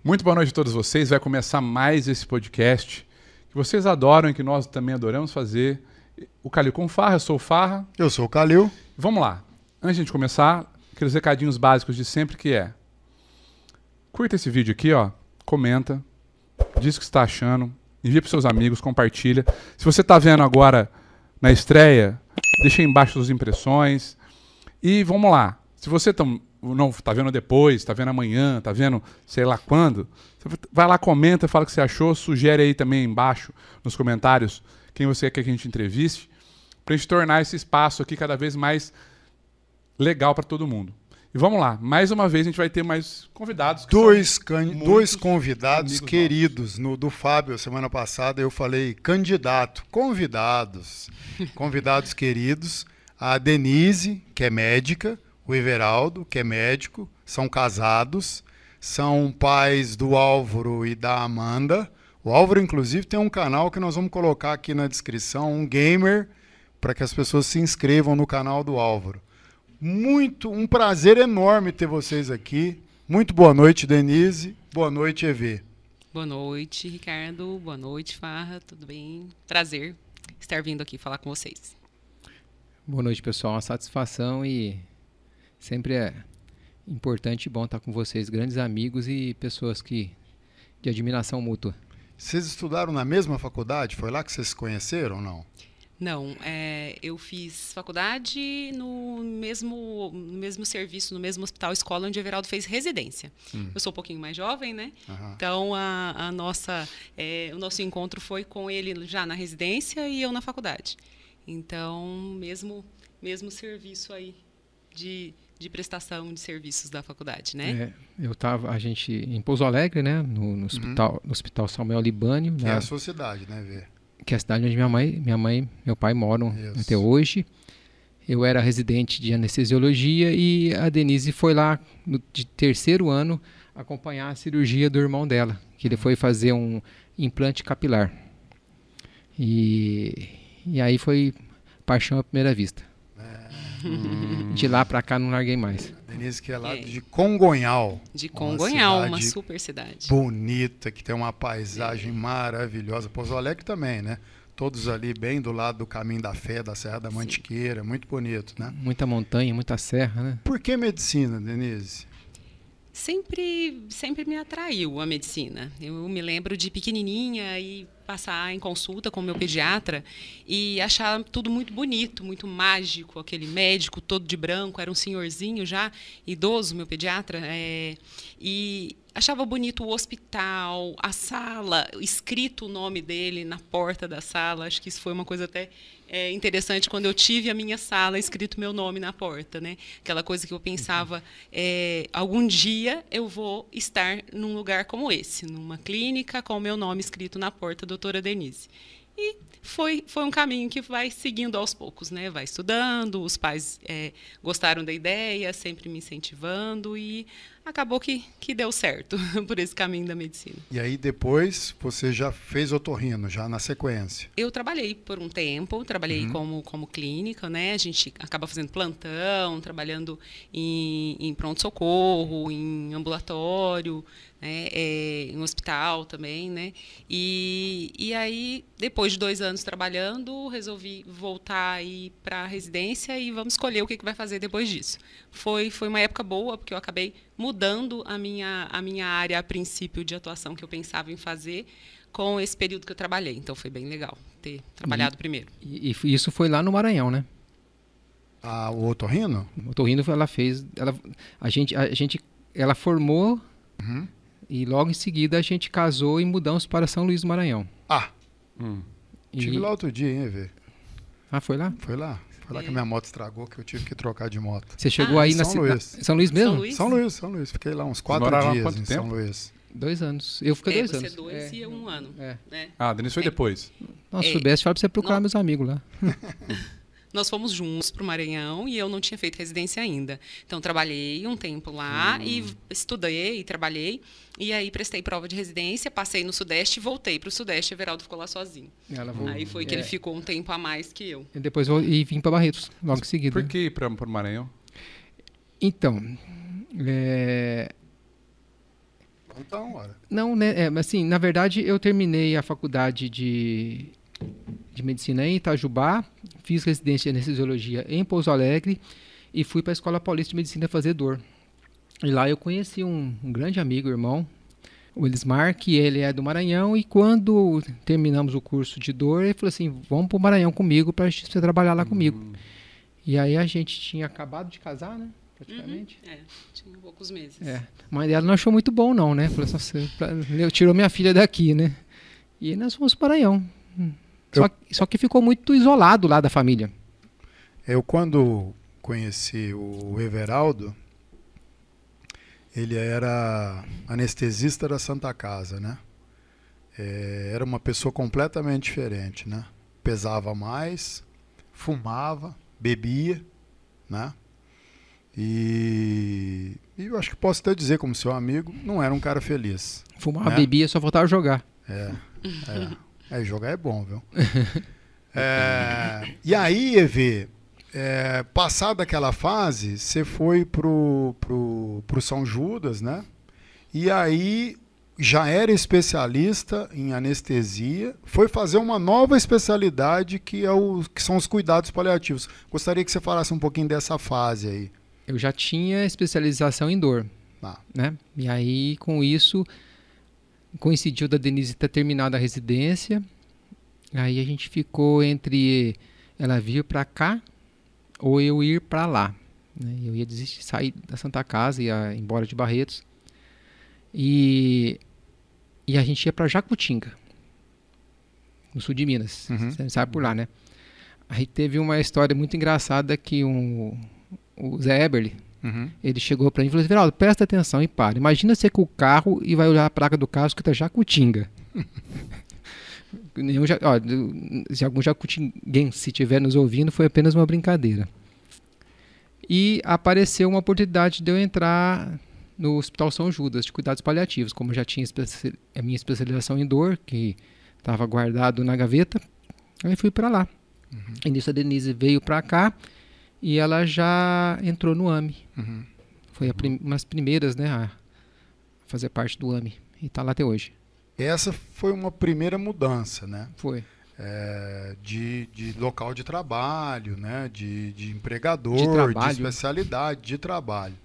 Muito boa noite a todos vocês. Vai começar mais esse podcast que vocês adoram e que nós também adoramos fazer. O Calil com Farra, eu sou o Farra. Eu sou o Calil. Vamos lá. Antes de começar, aqueles recadinhos básicos de sempre que é: curta esse vídeo aqui, ó, comenta, diz o que você está achando, envia para seus amigos, compartilha. Se você está vendo agora na estreia, deixa aí embaixo as impressões. E vamos lá. Se você não está vendo depois, está vendo amanhã, está vendo sei lá quando, você vai lá, comenta, fala o que você achou, sugere aí também embaixo nos comentários quem você quer que a gente entreviste, para a gente tornar esse espaço aqui cada vez mais legal para todo mundo. E vamos lá, mais uma vez a gente vai ter mais convidados. Dois convidados queridos. No do Fábio, semana passada, eu falei candidato, convidados. Convidados queridos. A Denise, que é médica, o Everaldo, que é médico, são casados, são pais do Álvaro e da Amanda. O Álvaro, inclusive, tem um canal que nós vamos colocar aqui na descrição, um gamer, para que as pessoas se inscrevam no canal do Álvaro. Um prazer enorme ter vocês aqui. Muito boa noite, Denise. Boa noite, EV. Boa noite, Ricardo. Boa noite, Farra. Tudo bem? Prazer estar vindo aqui falar com vocês. Boa noite, pessoal. Uma satisfação e sempre é importante e bom estar com vocês, grandes amigos e pessoas de admiração mútua. Vocês estudaram na mesma faculdade? Foi lá que vocês se conheceram ou não? Não, eu fiz faculdade no mesmo serviço, no mesmo hospital escola onde o Everaldo fez residência. Eu sou um pouquinho mais jovem, né? Então o nosso encontro foi com ele já na residência e eu na faculdade. Então, mesmo serviço aí de prestação de serviços da faculdade, né? A gente em Pouso Alegre, né? No hospital Samuel Libânio. Que é a sua cidade, né, Vê? Que é a cidade onde minha mãe e meu pai moram até hoje. Eu era residente de anestesiologia e a Denise foi lá de terceiro ano acompanhar a cirurgia do irmão dela, que ele foi fazer um implante capilar. E aí foi paixão à primeira vista. De lá pra cá não larguei mais. Denise, que é lá de Congonhal. De Congonhal, uma super cidade. Bonita, que tem uma paisagem maravilhosa. Pouso Alegre também, né? Todos ali bem do lado do Caminho da Fé, da Serra da Mantiqueira. Muito bonito, né? Muita montanha, muita serra, né? Por que medicina, Denise? Sempre me atraiu a medicina. Eu me lembro de pequenininha e passar em consulta com o meu pediatra e achar tudo muito bonito, muito mágico, aquele médico todo de branco, era um senhorzinho já, idoso, meu pediatra, e achava bonito o hospital, a sala, escrito o nome dele na porta da sala. Acho que isso foi uma coisa até interessante quando eu tive a minha sala escrito meu nome na porta, né? Aquela coisa que eu pensava, algum dia eu vou estar num lugar como esse, numa clínica com o meu nome escrito na porta, doutora Denise. E foi um caminho que vai seguindo aos poucos, né? Vai estudando, os pais gostaram da ideia, sempre me incentivando e acabou que deu certo por esse caminho da medicina. E aí depois você já fez otorrino, já na sequência? Eu trabalhei por um tempo, trabalhei como clínica, né? A gente acaba fazendo plantão, trabalhando em pronto-socorro, em ambulatório, né? Em hospital também, né? E aí, depois de 2 anos trabalhando, resolvi voltar aí para a residência e vamos escolher o que vai fazer depois disso. Foi uma época boa, porque eu acabei mudando a minha área a princípio de atuação que eu pensava em fazer com esse período que eu trabalhei. Então foi bem legal ter trabalhado primeiro. E isso foi lá no Maranhão, né? O otorrino? O otorrino ela fez, ela formou e logo em seguida a gente casou e mudamos para São Luís do Maranhão. Estive lá outro dia, hein, Vê? Foi lá? Foi lá. Foi lá que a minha moto estragou, que eu tive que trocar de moto. Você chegou aí na cidade? São Luís mesmo? São Luís. Fiquei lá uns 4 dias em São Luís. 2 anos. Eu fiquei 2 anos. Você 2 e eu 1 ano. Né? A Denise foi depois. Nossa, se soubesse, fala pra você procurar meus amigos lá. Nós fomos juntos para o Maranhão e eu não tinha feito residência ainda. Então, trabalhei um tempo lá e estudei e trabalhei. E aí, prestei prova de residência, passei no Sudeste e voltei para o Sudeste. E o Everaldo ficou lá sozinho. Aí foi que ele ficou um tempo a mais que eu. E depois vim para Barretos, logo em seguida. Por que ir para o Maranhão? Então, Então, ora. Não, né? Assim, na verdade, eu terminei a faculdade de medicina em Itajubá, fiz residência em anestesiologia em Pouso Alegre e fui para a Escola Paulista de Medicina fazer dor. E lá eu conheci um grande amigo, irmão, o Elismar, que ele é do Maranhão, e quando terminamos o curso de dor, ele falou assim, vamos para o Maranhão comigo para você trabalhar lá comigo. E aí a gente tinha acabado de casar, né? Praticamente. Tinha poucos meses. A mãe dela não achou muito bom, não, né? Falou assim, tirou minha filha daqui, né? E nós fomos para o Maranhão. Só que ficou muito isolado lá da família. Eu, quando conheci o Everaldo, ele era anestesista da Santa Casa, né? Era uma pessoa completamente diferente, né? Pesava mais, fumava, bebia, né? E eu acho que posso até dizer, como seu amigo, não era um cara feliz. Fumava, né? bebia, só faltava jogar. Jogar é bom, viu? E aí, Evê, passada aquela fase, você foi pro São Judas, né? E aí já era especialista em anestesia, foi fazer uma nova especialidade que são os cuidados paliativos. Gostaria que você falasse um pouquinho dessa fase aí. Eu já tinha especialização em dor, né? E aí, com isso, coincidiu da Denise ter terminado a residência. Aí a gente ficou entre ela vir para cá ou eu ir para lá, né? Eu ia desistir, sair da Santa Casa, ia embora de Barretos. E a gente ia para Jacutinga, no sul de Minas. Você sabe por lá, né? Aí teve uma história muito engraçada que o Zé Eberle, ele chegou para mim e falou assim, Everaldo, presta atenção e para. Imagina você com o carro e vai olhar a placa do carro que está Jacutinga. Se algum jacutinguense se estiver nos ouvindo, foi apenas uma brincadeira. E apareceu uma oportunidade de eu entrar no Hospital São Judas, de cuidados paliativos. Como eu já tinha a minha especialização em dor, que estava guardado na gaveta, aí fui para lá. E nisso a Denise veio para cá e ela já entrou no AME. Foi uma das primeiras, né, a fazer parte do AME. E está lá até hoje. Essa foi uma primeira mudança, né? Foi. De local de trabalho, né? De empregador, de especialidade, de trabalho.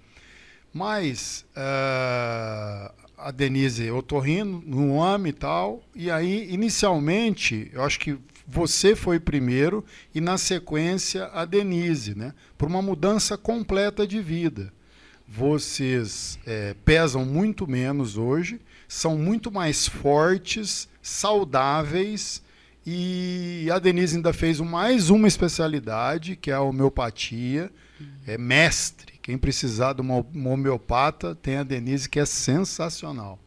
Mas a Denise otorrino, no AME e tal, e aí, inicialmente, eu acho que você foi primeiro e, na sequência, a Denise, né? Por uma mudança completa de vida. Vocês pesam muito menos hoje, são muito mais fortes, saudáveis, e a Denise ainda fez mais uma especialidade, que é a homeopatia, é mestre. Quem precisar de uma homeopata, tem a Denise, que é sensacional.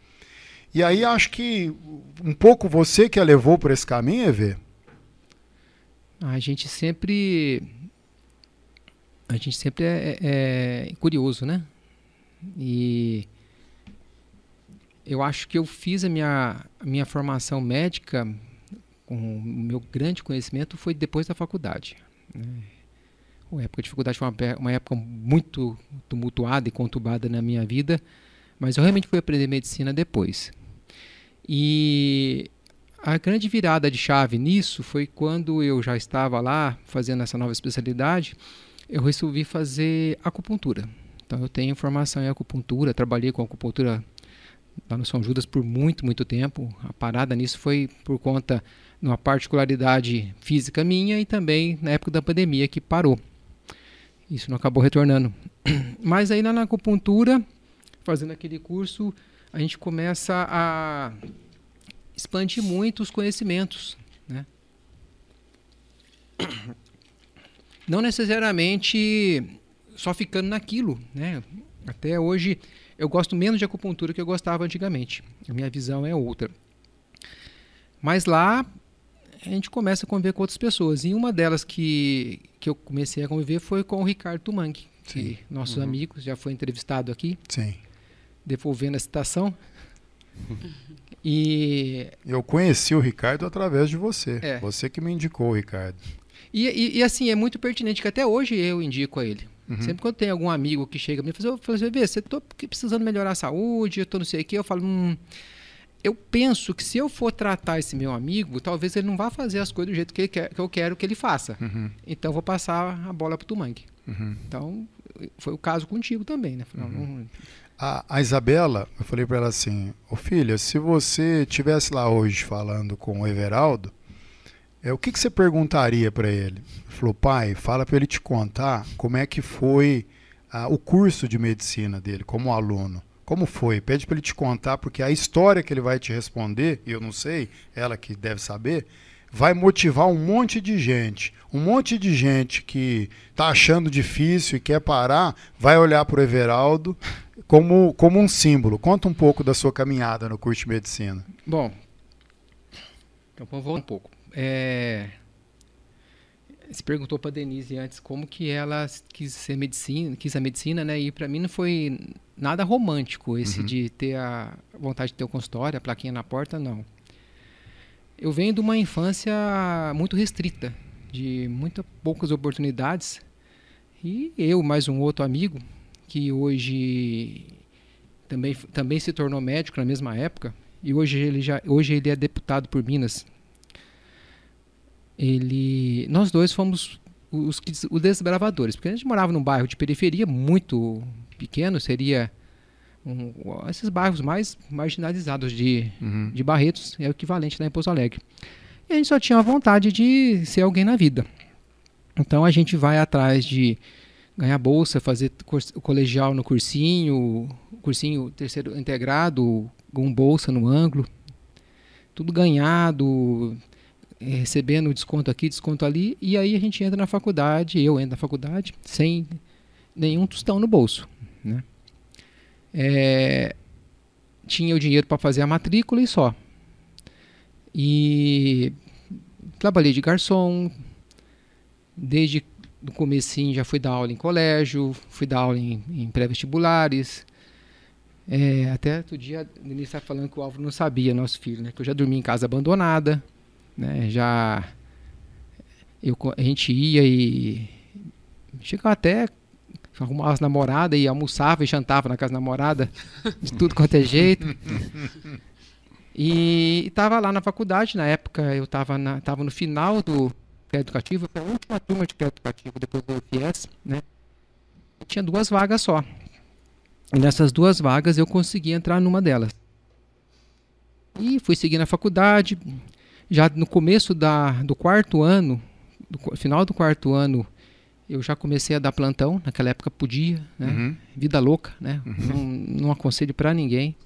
E aí acho que um pouco você que a levou por esse caminho, Evê? A gente sempre é curioso, né? E eu acho que eu fiz a minha formação médica, com o meu grande conhecimento, foi depois da faculdade, né? A época de faculdade foi uma época muito tumultuada e conturbada na minha vida, mas eu realmente fui aprender medicina depois. E a grande virada de chave nisso foi quando eu já estava lá fazendo essa nova especialidade, eu resolvi fazer acupuntura. Então eu tenho formação em acupuntura, trabalhei com acupuntura lá no São Judas por muito, muito tempo. A parada nisso foi por conta de uma particularidade física minha e também na época da pandemia que parou. Isso não acabou retornando. Mas aí na acupuntura, fazendo aquele curso, a gente começa a expandir muito os conhecimentos, né? Não necessariamente só ficando naquilo, né? Até hoje eu gosto menos de acupuntura que eu gostava antigamente. A minha visão é outra. Mas lá a gente começa a conviver com outras pessoas. E uma delas que eu comecei a conviver foi com o Ricardo Tumang, que nossos amigos, já foi entrevistado aqui. Sim. Devolvendo a citação. E eu conheci o Ricardo através de você. Você que me indicou o Ricardo. E assim, é muito pertinente que até hoje eu indico a ele. Sempre quando tem algum amigo que chega a mim e fala assim, vê, você tô precisando melhorar a saúde, eu tô não sei o quê, eu falo, eu penso que se eu for tratar esse meu amigo, talvez ele não vá fazer as coisas do jeito que eu quero que ele faça. Então eu vou passar a bola pro Tumangue. Então foi o caso contigo também, né? A Isabela, eu falei para ela assim, filha, se você estivesse lá hoje falando com o Everaldo, o que você perguntaria para ele? Ele falou, pai, fala para ele te contar como é que foi o curso de medicina dele como aluno. Como foi? Pede para ele te contar, porque a história que ele vai te responder, eu não sei, ela que deve saber, vai motivar um monte de gente. Um monte de gente que está achando difícil e quer parar, vai olhar para o Everaldo como um símbolo. Conta um pouco da sua caminhada no curso de medicina. Bom, então vamos voltar um pouco. Você perguntou para a Denise antes como que ela quis a medicina, né? E para mim não foi nada romântico esse de ter a vontade de ter o consultório, a plaquinha na porta, não. Eu venho de uma infância muito restrita, de poucas oportunidades, e eu mais um outro amigo que hoje também se tornou médico na mesma época, e hoje ele é deputado por Minas. Nós dois fomos os desbravadores, porque a gente morava num bairro de periferia muito pequeno, seria esses bairros mais marginalizados de Barretos, é o equivalente lá em Pouso Alegre. E a gente só tinha a vontade de ser alguém na vida. Então a gente vai atrás de ganhar bolsa, fazer o colegial no cursinho terceiro integrado, com bolsa no ângulo, tudo ganhado, recebendo desconto aqui, desconto ali, e aí a gente entra na faculdade, eu entro na faculdade sem nenhum tostão no bolso, né? Tinha o dinheiro para fazer a matrícula e só. E trabalhei de garçom, desde o comecinho já fui dar aula em colégio, fui dar aula em pré-vestibulares. Até outro dia a Denise estava falando que o Álvaro não sabia, nosso filho, né? Que eu já dormi em casa abandonada, né? A gente ia e chegava até arrumava as namoradas e almoçava e jantava na casa da namorada de tudo quanto é jeito. E estava lá na faculdade, na época eu estava no final do crédito educativo, foi a última turma de crédito educativo depois do FIES, né? Tinha 2 vagas só. E nessas 2 vagas eu consegui entrar numa delas. E fui seguir na faculdade. Já no começo do 4º ano, final do 4º ano, eu já comecei a dar plantão. Naquela época podia, né? Vida louca, né? Não aconselho para ninguém.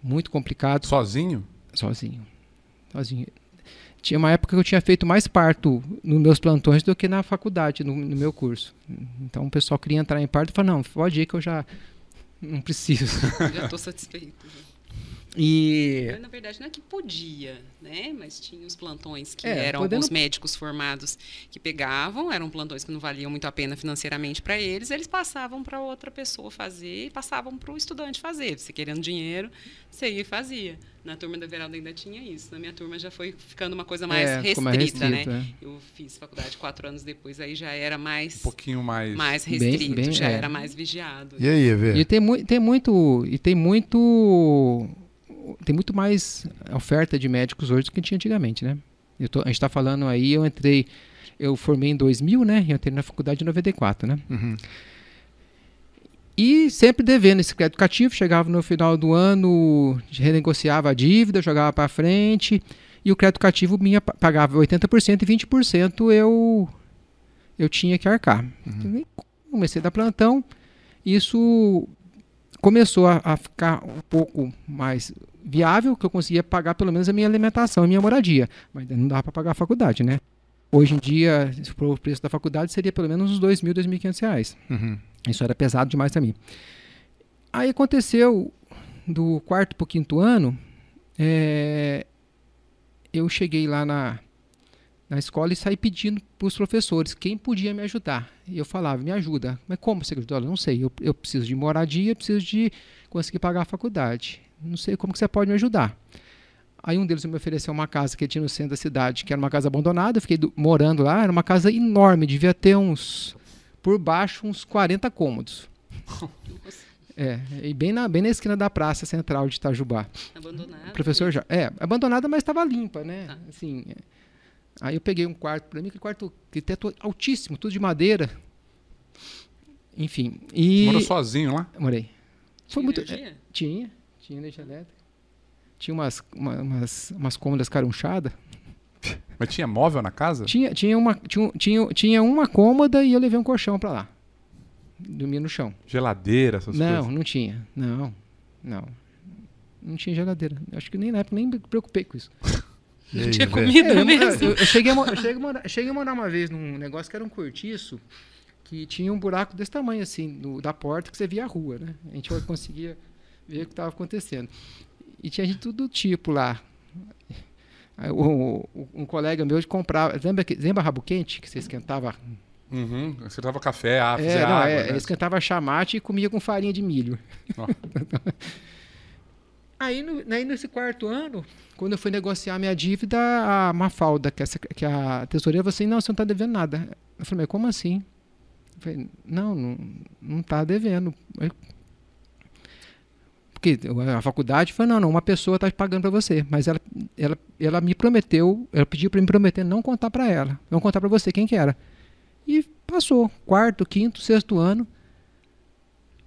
Muito complicado. Sozinho? Sozinho. Tinha uma época que eu tinha feito mais parto nos meus plantões do que na faculdade, no meu curso. Então o pessoal queria entrar em parto e falou, não, pode ir que eu já não preciso. Já estou satisfeito. E na verdade não é que podia, né? Mas tinha os plantões que eram alguns médicos formados que pegavam, eram plantões que não valiam muito a pena financeiramente para eles passavam para outra pessoa fazer e passavam para o estudante fazer. Você querendo dinheiro, você ia e fazia. Na turma do Everaldo ainda tinha isso. Na minha turma já foi ficando uma coisa mais restrita, né? Eu fiz faculdade 4 anos depois, aí já era mais... Um pouquinho mais restrito, já era mais vigiado. E aí, Evê? E tem muito mais oferta de médicos hoje do que tinha antigamente, né? A gente está falando aí, eu formei em 2000, né? Eu entrei na faculdade em 94, né? E sempre devendo esse crédito educativo, chegava no final do ano, renegociava a dívida, jogava para frente, e o crédito educativo pagava 80% e 20% eu tinha que arcar. Então, comecei a dar plantão, isso começou a ficar um pouco mais viável, que eu conseguia pagar pelo menos a minha alimentação e minha moradia, mas não dava para pagar a faculdade, né? Hoje em dia, o preço da faculdade seria pelo menos uns R$2.000, R$2.500. Isso era pesado demais para mim. Aí aconteceu, do 4º para o 5º ano, eu cheguei lá na escola e saí pedindo para os professores quem podia me ajudar. E eu falava, me ajuda. Mas como você ajuda? Não sei, eu preciso de moradia, preciso de conseguir pagar a faculdade. Não sei como que você pode me ajudar. Aí um deles me ofereceu uma casa que tinha no centro da cidade, que era uma casa abandonada. Eu fiquei morando lá, era uma casa enorme, devia ter uns, por baixo uns 40 cômodos. E bem na esquina da Praça Central de Itajubá. Abandonada. Professor já. Abandonada, mas estava limpa, né? Assim, aí eu peguei um quarto para mim, que teto altíssimo, tudo de madeira. Enfim. Você morou sozinho lá? Morei. Foi muito. Energia? Tinha energia elétrica. Tinha umas cômodas carunchadas. Mas tinha móvel na casa? Tinha uma cômoda e eu levei um colchão para lá. Dormia no chão. Geladeira, essas coisas? Não tinha. Não tinha geladeira. Acho que nem na época nem me preocupei com isso. Não tinha comida mesmo. Eu cheguei a morar uma vez num negócio que era um cortiço, que tinha um buraco desse tamanho, assim, da porta, que você via a rua, né? A gente conseguia ver o que estava acontecendo. E tinha de todo tipo lá. Aí, um colega meu comprava... Lembra rabo quente, que você esquentava? Você dava café, água, né? Esquentava chamate e comia com farinha de milho. Aí, nesse quarto ano, quando eu fui negociar minha dívida, a Mafalda, que a tesoureira, falou assim, não, você não está devendo nada. Eu falei, mas como assim? Eu falei, não está devendo. Porque a faculdade falou, não, uma pessoa está pagando para você, mas ela me prometeu, ela pediu para me prometer não contar para ela, não contar para você quem que era. E passou, 4º, 5º, 6º ano.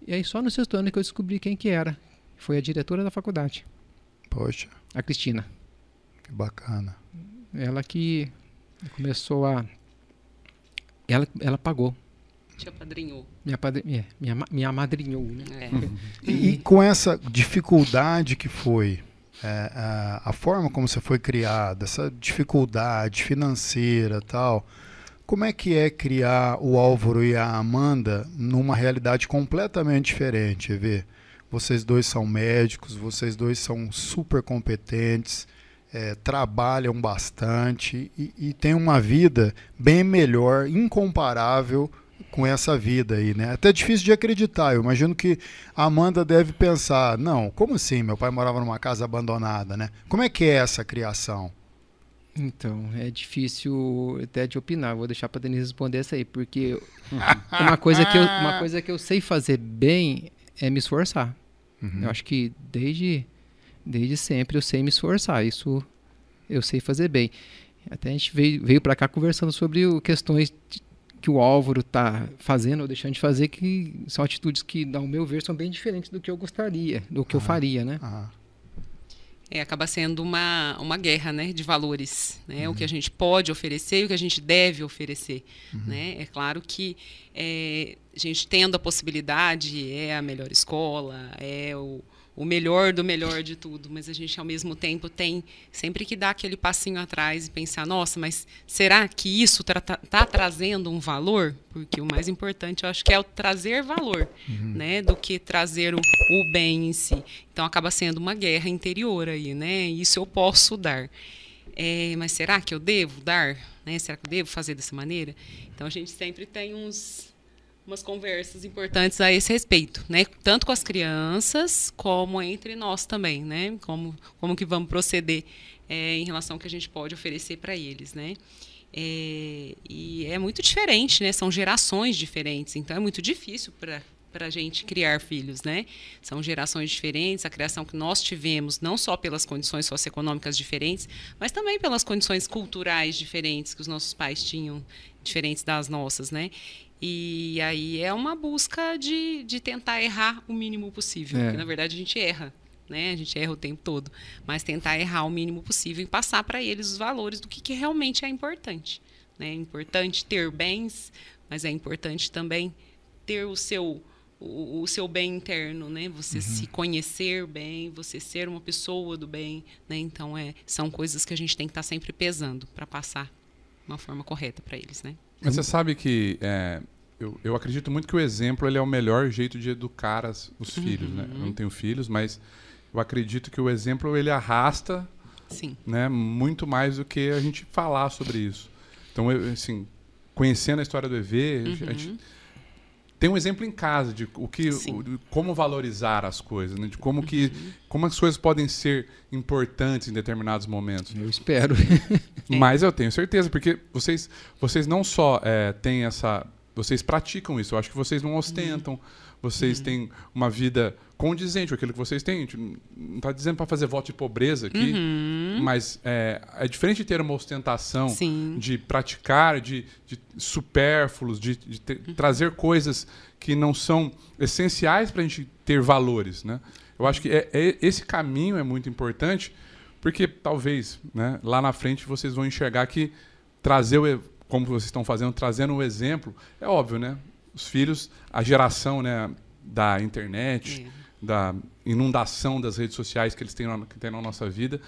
E aí só no 6º ano que eu descobri quem que era. Foi a diretora da faculdade. Poxa. A Cristina. Que bacana. Ela que começou a... Ela pagou. Te apadrinhou. Me amadrinhou, né? E com essa dificuldade que foi, a forma como você foi criada, essa dificuldade financeira e tal... Como é que é criar o Álvaro e a Amanda numa realidade completamente diferente, Evê? Vocês dois são médicos, vocês dois são super competentes, trabalham bastante e têm uma vida bem melhor, incomparável com essa vida aí, né? Até difícil de acreditar. Eu imagino que a Amanda deve pensar, não, como assim? Meu pai morava numa casa abandonada, né? Como é que é essa criação? Então, é difícil até de opinar. Vou deixar para a Denise responder essa aí, porque uma coisa que eu sei fazer bem é me esforçar. Eu acho que desde sempre eu sei me esforçar. Isso eu sei fazer bem. Até a gente veio para cá conversando sobre questões que o Álvaro está fazendo ou deixando de fazer, que são atitudes que, ao meu ver, são bem diferentes do que eu gostaria, do que eu faria, né? Acaba sendo uma guerra, né, de valores, né? O que a gente pode oferecer e o que a gente deve oferecer, né? É claro que a gente tendo a possibilidade, é a melhor escola, é o melhor do melhor de tudo, mas a gente, ao mesmo tempo, tem sempre que dar aquele passinho atrás e pensar, nossa, mas será que isso tá trazendo um valor? Porque o mais importante, eu acho que é o trazer valor, né, do que trazer o bem em si. Então, acaba sendo uma guerra interior aí, né? Isso eu posso dar. Mas será que eu devo dar? Né? Será que eu devo fazer dessa maneira? Então, a gente sempre tem umas conversas importantes a esse respeito, né? Tanto com as crianças, como entre nós também, né? Como que vamos proceder em relação ao que a gente pode oferecer para eles, né? E é muito diferente, né? São gerações diferentes, então é muito difícil para a gente criar filhos, né? São gerações diferentes, a criação que nós tivemos, não só pelas condições socioeconômicas diferentes, mas também pelas condições culturais diferentes que os nossos pais tinham, diferentes das nossas, né? E aí é uma busca de tentar errar o mínimo possível, porque na verdade a gente erra, né? A gente erra o tempo todo, mas tentar errar o mínimo possível e passar para eles os valores do que realmente é importante, né? É importante ter bens, mas é importante também ter o seu bem interno, né? Você se conhecer bem, você ser uma pessoa do bem, né? Então são coisas que a gente tem que estar sempre pesando para passar uma forma correta para eles, né? Mas você sabe que eu acredito muito que o exemplo ele é o melhor jeito de educar os filhos, né? Eu não tenho filhos, mas eu acredito que o exemplo ele arrasta, né, muito mais do que a gente falar sobre isso. Então, assim, conhecendo a história do EV, a gente tem um exemplo em casa de como valorizar as coisas, né? De como as coisas podem ser importantes em determinados momentos. Eu espero. Mas eu tenho certeza, porque vocês não só têm essa... vocês praticam isso. Eu acho que vocês não ostentam, vocês têm uma vida condizente com aquilo que vocês têm. A gente não está dizendo para fazer voto de pobreza aqui, mas é diferente de ter uma ostentação, de praticar, de supérfluos, de trazer coisas que não são essenciais para a gente ter valores, né? Eu acho que esse caminho é muito importante, porque talvez, né, lá na frente vocês vão enxergar que como vocês estão fazendo, trazendo um exemplo, é óbvio, né? Os filhos, a geração, né, da internet, da inundação das redes sociais que eles têm na nossa vida,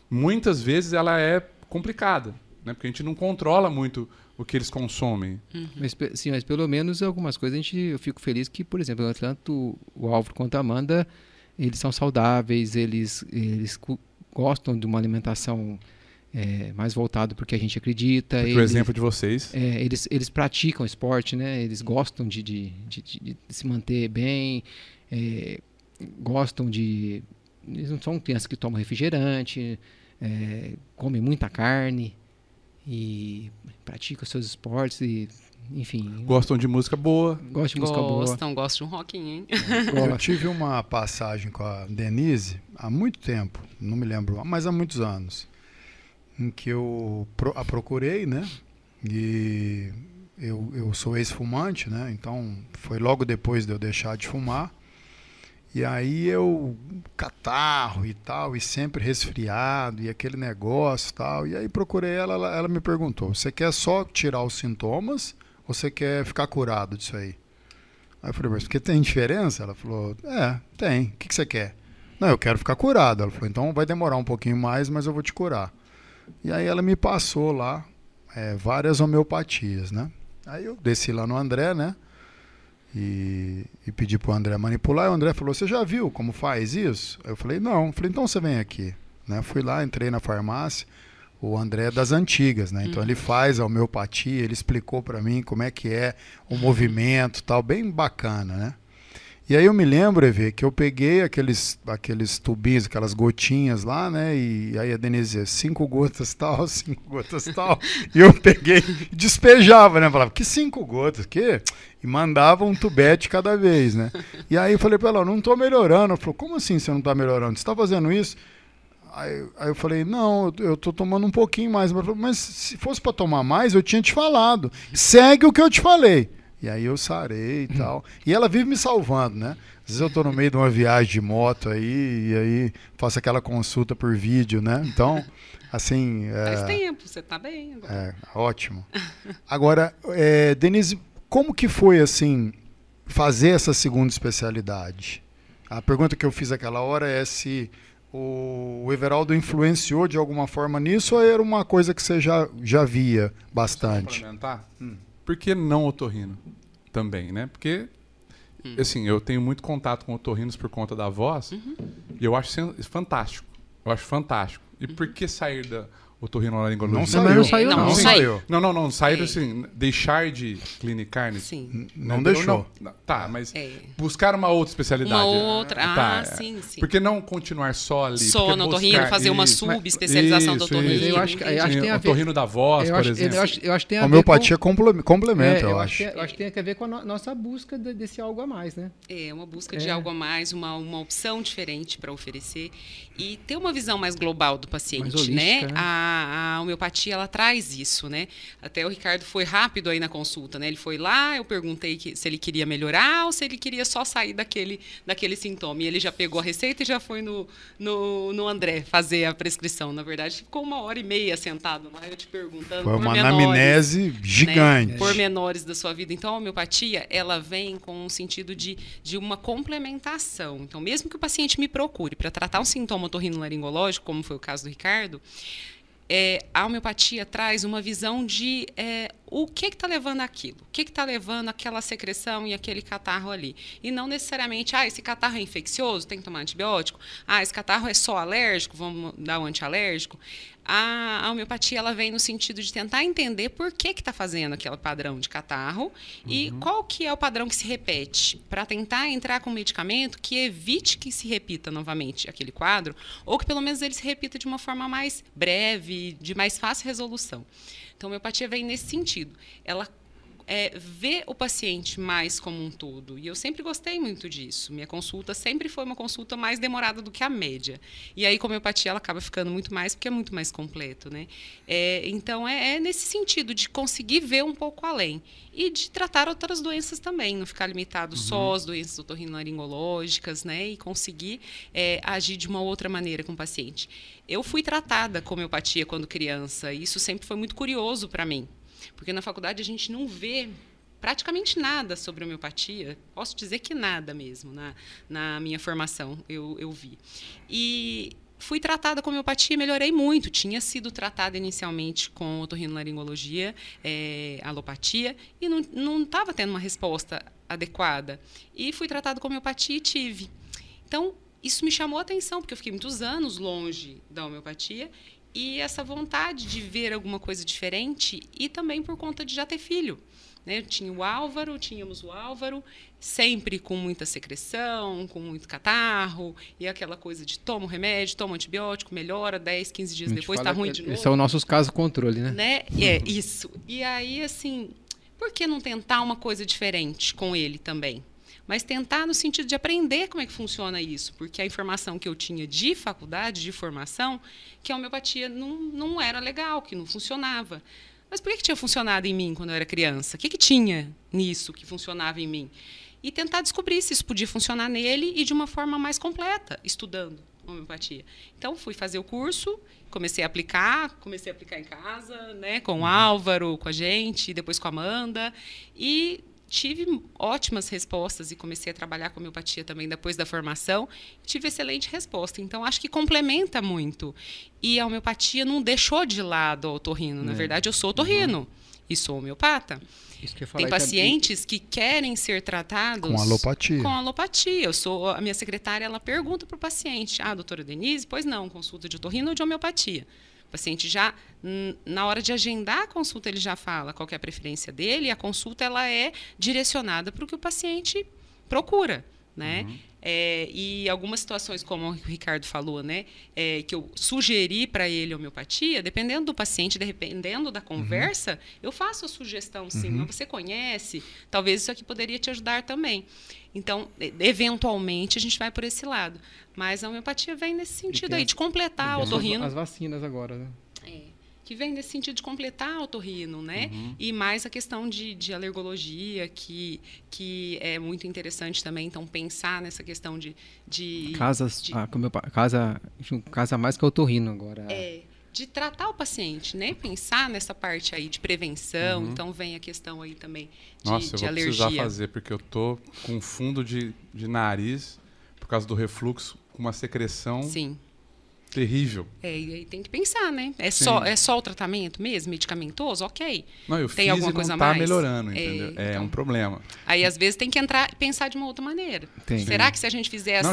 muitas vezes ela é complicada, né? Porque a gente não controla muito o que eles consomem. Mas pelo menos algumas coisas eu fico feliz que, por exemplo, tanto o Álvaro quanto a Amanda, eles são saudáveis, eles gostam de uma alimentação mais voltada para o que a gente acredita. Porque o exemplo de vocês... Eles praticam esporte, né? Eles gostam de se manter bem, gostam de... Eles não são crianças que tomam refrigerante, comem muita carne e praticam seus esportes e... Enfim. Gostam de música boa. Gostam de um rockinho, hein? Eu tive uma passagem com a Denise há muito tempo, não me lembro, mas há muitos anos, em que eu a procurei, né? E eu sou ex-fumante, né? Então foi logo depois de eu deixar de fumar. E aí catarro e tal, e sempre resfriado, e aquele negócio e tal. E aí procurei ela me perguntou: você quer só tirar os sintomas ou você quer ficar curado disso aí? Aí eu falei: mas porque tem diferença? Ela falou: tem. O que você quer? Não, eu quero ficar curado. Ela falou: então vai demorar um pouquinho mais, mas eu vou te curar. E aí ela me passou lá várias homeopatias, né? Aí eu desci lá no André, né? E pedi pro André manipular. E o André falou: você já viu como faz isso? Eu falei: não. Eu falei: então você vem aqui, né? Fui lá, entrei na farmácia. O André é das antigas, né? Então ele faz a homeopatia, ele explicou para mim como é que é o movimento, tal, bem bacana, né? E aí eu me lembro, Evê, que eu peguei aqueles tubinhos, aquelas gotinhas lá, né? E aí a Denise dizia: 5 gotas tal, 5 gotas tal. E eu peguei e despejava, né? Falava: que 5 gotas? Que? E mandava um tubete cada vez, né? E aí eu falei para ela: não tô melhorando. Ela falou: como assim você não tá melhorando? Você tá fazendo isso? Aí eu falei: não, eu tô tomando um pouquinho mais. Ela falou: mas se fosse para tomar mais, eu tinha te falado. Segue o que eu te falei. E aí eu sarei e tal. E ela vive me salvando, né? Às vezes eu tô no meio de uma viagem de moto aí, e aí faço aquela consulta por vídeo, né? Então, assim... Faz tempo, você tá bem agora. Ótimo. Agora, Denise, como que foi, assim, fazer essa segunda especialidade? A pergunta que eu fiz aquela hora é se o Everaldo influenciou de alguma forma nisso, ou era uma coisa que você já via bastante? Por que não otorrino também, né? Porque, assim, eu tenho muito contato com otorrinos por conta da voz, e eu acho fantástico. Eu acho fantástico. E por que sair da otorrinolaringologia? Não saiu. Não. Sair assim, deixar de clinicar. Sim. Não deixou. Tá, mas buscar uma outra especialidade. Uma outra, sim. Por que não continuar só ali? Só no otorrino, fazer uma subespecialização do otorrino. Eu acho que tem a ver... Otorrino da voz, por exemplo. Eu acho que tem a homeopatia complementa, eu acho. Eu acho que tem a ver com a nossa busca desse algo a mais, né? Uma busca de algo a mais, uma opção diferente para oferecer e ter uma visão mais global do paciente, mais holística, né? A homeopatia, ela traz isso, né? Até o Ricardo foi rápido aí na consulta, né? Ele foi lá, eu perguntei se ele queria melhorar ou se ele queria só sair daquele sintoma. E ele já pegou a receita e já foi no André fazer a prescrição. Na verdade, ficou 1h30 sentado lá, eu te perguntando. Foi uma anamnese gigante. Né? Pormenores da sua vida. Então, a homeopatia, ela vem com um sentido de uma complementação. Então, mesmo que o paciente me procure para tratar um sintoma otorrinolaringológico, como foi o caso do Ricardo, a homeopatia traz uma visão de o que está levando aquilo, o que está levando aquela secreção e aquele catarro ali. E não necessariamente, esse catarro é infeccioso, tem que tomar antibiótico, esse catarro é só alérgico, vamos dar um antialérgico. A homeopatia, ela vem no sentido de tentar entender por que está fazendo aquele padrão de catarro e qual que é o padrão que se repete, para tentar entrar com um medicamento que evite que se repita novamente aquele quadro, ou que pelo menos ele se repita de uma forma mais breve, de mais fácil resolução. Então, a homeopatia vem nesse sentido. Ela ver o paciente mais como um todo. E eu sempre gostei muito disso. Minha consulta sempre foi uma consulta mais demorada do que a média. E aí, com a homeopatia, ela acaba ficando muito mais, porque é muito mais completo, né? Então, é nesse sentido de conseguir ver um pouco além. E de tratar outras doenças também, não ficar limitado só às doenças otorrinolaringológicas, né? E conseguir agir de uma outra maneira com o paciente. Eu fui tratada com homeopatia quando criança, e isso sempre foi muito curioso para mim. Porque na faculdade a gente não vê praticamente nada sobre homeopatia. Posso dizer que nada mesmo, na minha formação eu vi. E fui tratada com homeopatia e melhorei muito. Tinha sido tratada inicialmente com otorrinolaringologia, alopatia, e não estava tendo uma resposta adequada. E fui tratada com homeopatia e tive. Então, isso me chamou a atenção, porque eu fiquei muitos anos longe da homeopatia, e essa vontade de ver alguma coisa diferente, e também por conta de já ter filho. Né? Tínhamos o Álvaro, sempre com muita secreção, com muito catarro, e aquela coisa de toma o remédio, toma o antibiótico, melhora, 10, 15 dias depois está ruim de novo. Esses são os nossos casos controle, né? Isso. E aí, assim, por que não tentar uma coisa diferente com ele também? Mas tentar no sentido de aprender como é que funciona isso, porque a informação que eu tinha de faculdade, de formação, que a homeopatia não era legal, que não funcionava. Mas por que tinha funcionado em mim quando eu era criança? O que tinha nisso que funcionava em mim? E tentar descobrir se isso podia funcionar nele e de uma forma mais completa, estudando homeopatia. Então, fui fazer o curso, comecei a aplicar em casa, né, com o Álvaro, com a gente, depois com a Amanda, e tive ótimas respostas e comecei a trabalhar com homeopatia também depois da formação. Tive excelente resposta. Então, acho que complementa muito. E a homeopatia não deixou de lado o otorrino. Na verdade, eu sou otorrino e sou homeopata. Isso que eu falei. Tem pacientes que querem ser tratados com alopatia. Com alopatia. A minha secretária, ela pergunta para o paciente: doutora Denise, pois não, consulta de otorrino ou de homeopatia? O paciente já, na hora de agendar a consulta, ele já fala qual que é a preferência dele, e a consulta ela é direcionada para o que o paciente procura, né? E algumas situações, como o Ricardo falou, né, que eu sugeri para ele homeopatia, dependendo do paciente, dependendo da conversa, eu faço a sugestão, sim. Mas você conhece, talvez isso aqui poderia te ajudar também. Então, eventualmente, a gente vai por esse lado. Mas a homeopatia vem nesse sentido aí, de completar o otorrino. As vacinas agora, né? Que vem nesse sentido de completar o otorrino, né? E mais a questão de alergologia, que é muito interessante também. Então, pensar nessa questão de casa mais que o otorrino agora. De tratar o paciente, né? Pensar nessa parte aí de prevenção. Então, vem a questão aí também de alergia. Nossa, eu vou precisar fazer, porque eu tô com fundo de nariz, por causa do refluxo, com uma secreção... Sim. Terrível. E aí tem que pensar, né? É só o tratamento mesmo, medicamentoso? Ok. Não, eu tem alguma coisa não mais? Melhorando, entendeu? Então, um problema. Aí, às vezes, tem que pensar de uma outra maneira. Será que se a gente fizer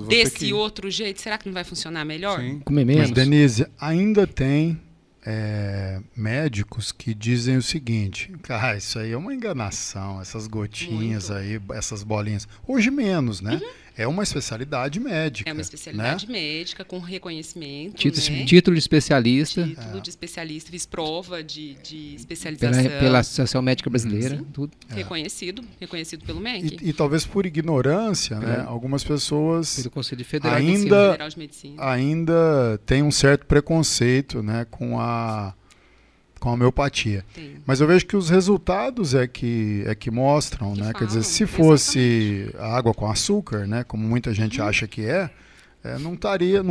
desse outro jeito, será que não vai funcionar melhor? Sim. Comer menos. Mas, Denise, ainda tem médicos que dizem o seguinte: isso aí é uma enganação, essas gotinhas aí, essas bolinhas. Hoje menos, né? É uma especialidade médica. É uma especialidade médica com reconhecimento. Título de especialista. Título de especialista, fiz prova de especialização. Pela Associação Médica Brasileira. Tudo. Reconhecido pelo MEC. E talvez por ignorância, né, algumas pessoas pelo Conselho Federal de Medicina ainda tem um certo preconceito, né, com a homeopatia. Mas eu vejo que os resultados é que mostram, né? Quer dizer, se fosse água com açúcar, né, como muita gente acha que não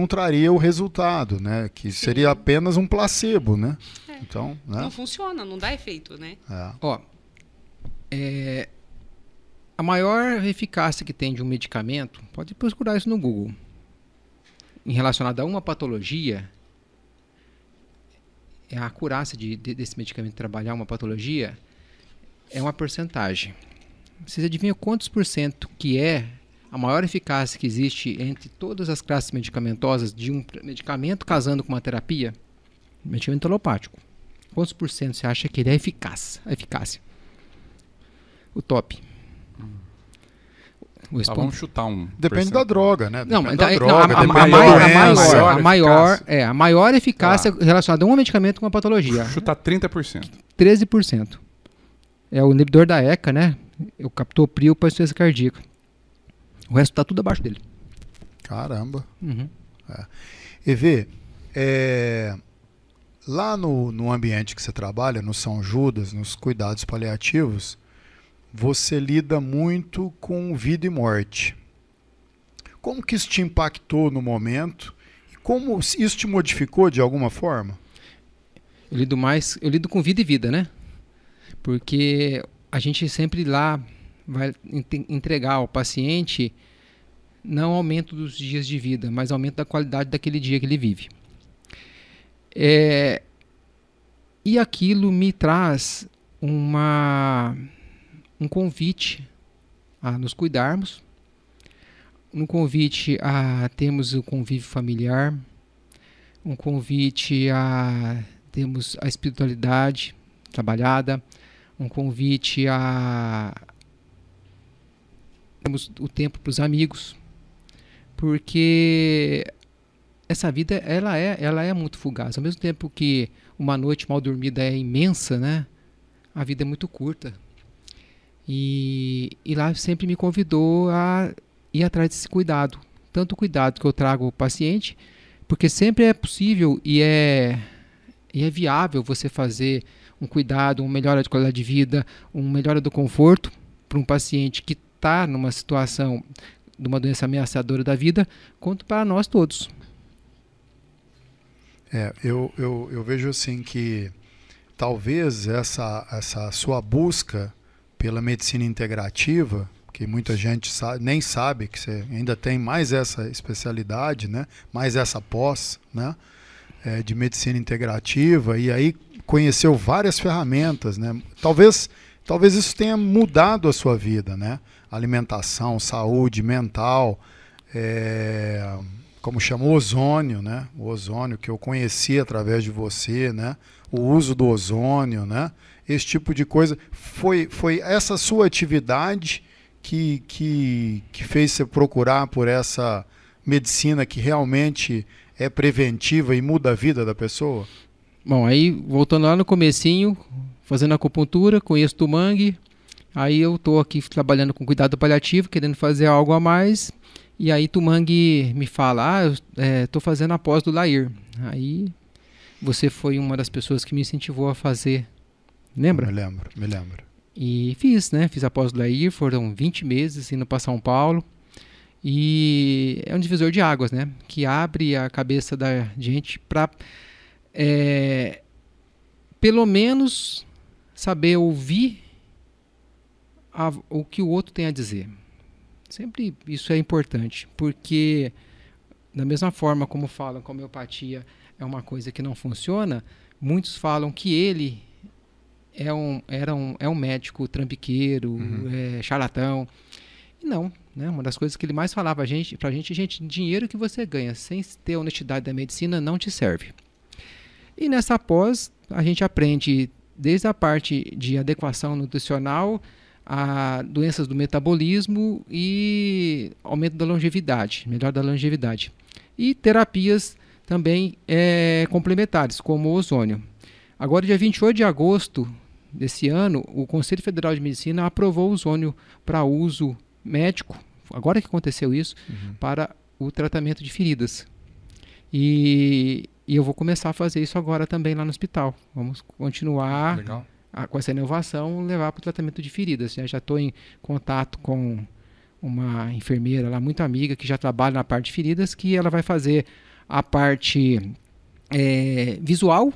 traria o resultado, né? Que seria apenas um placebo, né? Então, né? Não funciona, não dá efeito, né? A maior eficácia que tem de um medicamento, pode procurar isso no Google, em relacionado a uma patologia, a acurácia desse medicamento trabalhar uma patologia é uma porcentagem. Vocês adivinham quantos por cento que é a maior eficácia que existe entre todas as classes medicamentosas de um medicamento casando com uma terapia? Medicamento alopático. Quantos por cento você acha que ele é eficaz? A eficácia. O top. Vamos chutar um. Depende da droga, né? A maior eficácia relacionada a um medicamento com uma patologia. Chutar 30%. 13%. é o inibidor da ECA, né? O captopril para insuficiência cardíaca. O resto está tudo abaixo dele. Caramba. Uhum. EV, lá no ambiente que você trabalha, no São Judas, nos cuidados paliativos, você lida muito com vida e morte. Como que isso te impactou no momento? E como isso te modificou de alguma forma? Eu lido com vida e vida, né? Porque a gente sempre lá vai entregar ao paciente não aumento dos dias de vida, mas aumento da qualidade daquele dia que ele vive. E aquilo me traz um convite a nos cuidarmos, um convite a termos o convívio familiar, um convite a termos a espiritualidade trabalhada, um convite a termos o tempo para os amigos, porque essa vida ela é muito fugaz. Ao mesmo tempo que uma noite mal dormida é imensa, né? A vida é muito curta. E lá sempre me convidou a ir atrás desse cuidado. Tanto o cuidado que eu trago ao paciente, porque sempre é possível e é viável você fazer um cuidado, uma melhora de qualidade de vida, uma melhora do conforto para um paciente que está numa situação de uma doença ameaçadora da vida, quanto para nós todos. Eu vejo assim que talvez essa sua busca pela medicina integrativa, que muita gente nem sabe que você ainda tem mais essa especialidade, né? Mais essa pós, né? De medicina integrativa, e aí conheceu várias ferramentas, né? Talvez isso tenha mudado a sua vida, né? Alimentação, saúde mental, como chama, o ozônio, né? O ozônio que eu conheci através de você, né? O uso do ozônio, né? Esse tipo de coisa. Foi essa sua atividade que fez você procurar por essa medicina que realmente é preventiva e muda a vida da pessoa? Bom, aí voltando lá no comecinho, fazendo acupuntura, conheço Tumangue, aí eu estou aqui trabalhando com cuidado paliativo, querendo fazer algo a mais, e aí Tumangue me fala, eu estou fazendo a pós do Lair. Aí você foi uma das pessoas que me incentivou a fazer, lembra? Me lembro. E fiz, né? Fiz a pós do Lair, foram 20 meses indo para São Paulo. E é um divisor de águas, né? Que abre a cabeça da gente para, pelo menos, saber ouvir o que o outro tem a dizer. Sempre isso é importante, porque da mesma forma como falam que a homeopatia é uma coisa que não funciona, muitos falam que ele é um médico trambiqueiro, charlatão. E não, né? Uma das coisas que ele mais falava pra gente, dinheiro que você ganha sem ter a honestidade da medicina não te serve. E nessa pós, a gente aprende desde a parte de adequação nutricional a doenças do metabolismo e aumento da longevidade, melhora da longevidade. E terapias também complementares, como o ozônio. Agora, dia 28 de agosto desse ano, o Conselho Federal de Medicina aprovou o ozônio para uso médico, agora que aconteceu isso, para o tratamento de feridas. E eu vou começar a fazer isso agora também lá no hospital. Vamos continuar com essa inovação, levar para o tratamento de feridas. Já estou em contato com uma enfermeira lá, muito amiga, que já trabalha na parte de feridas, que ela vai fazer a parte visual,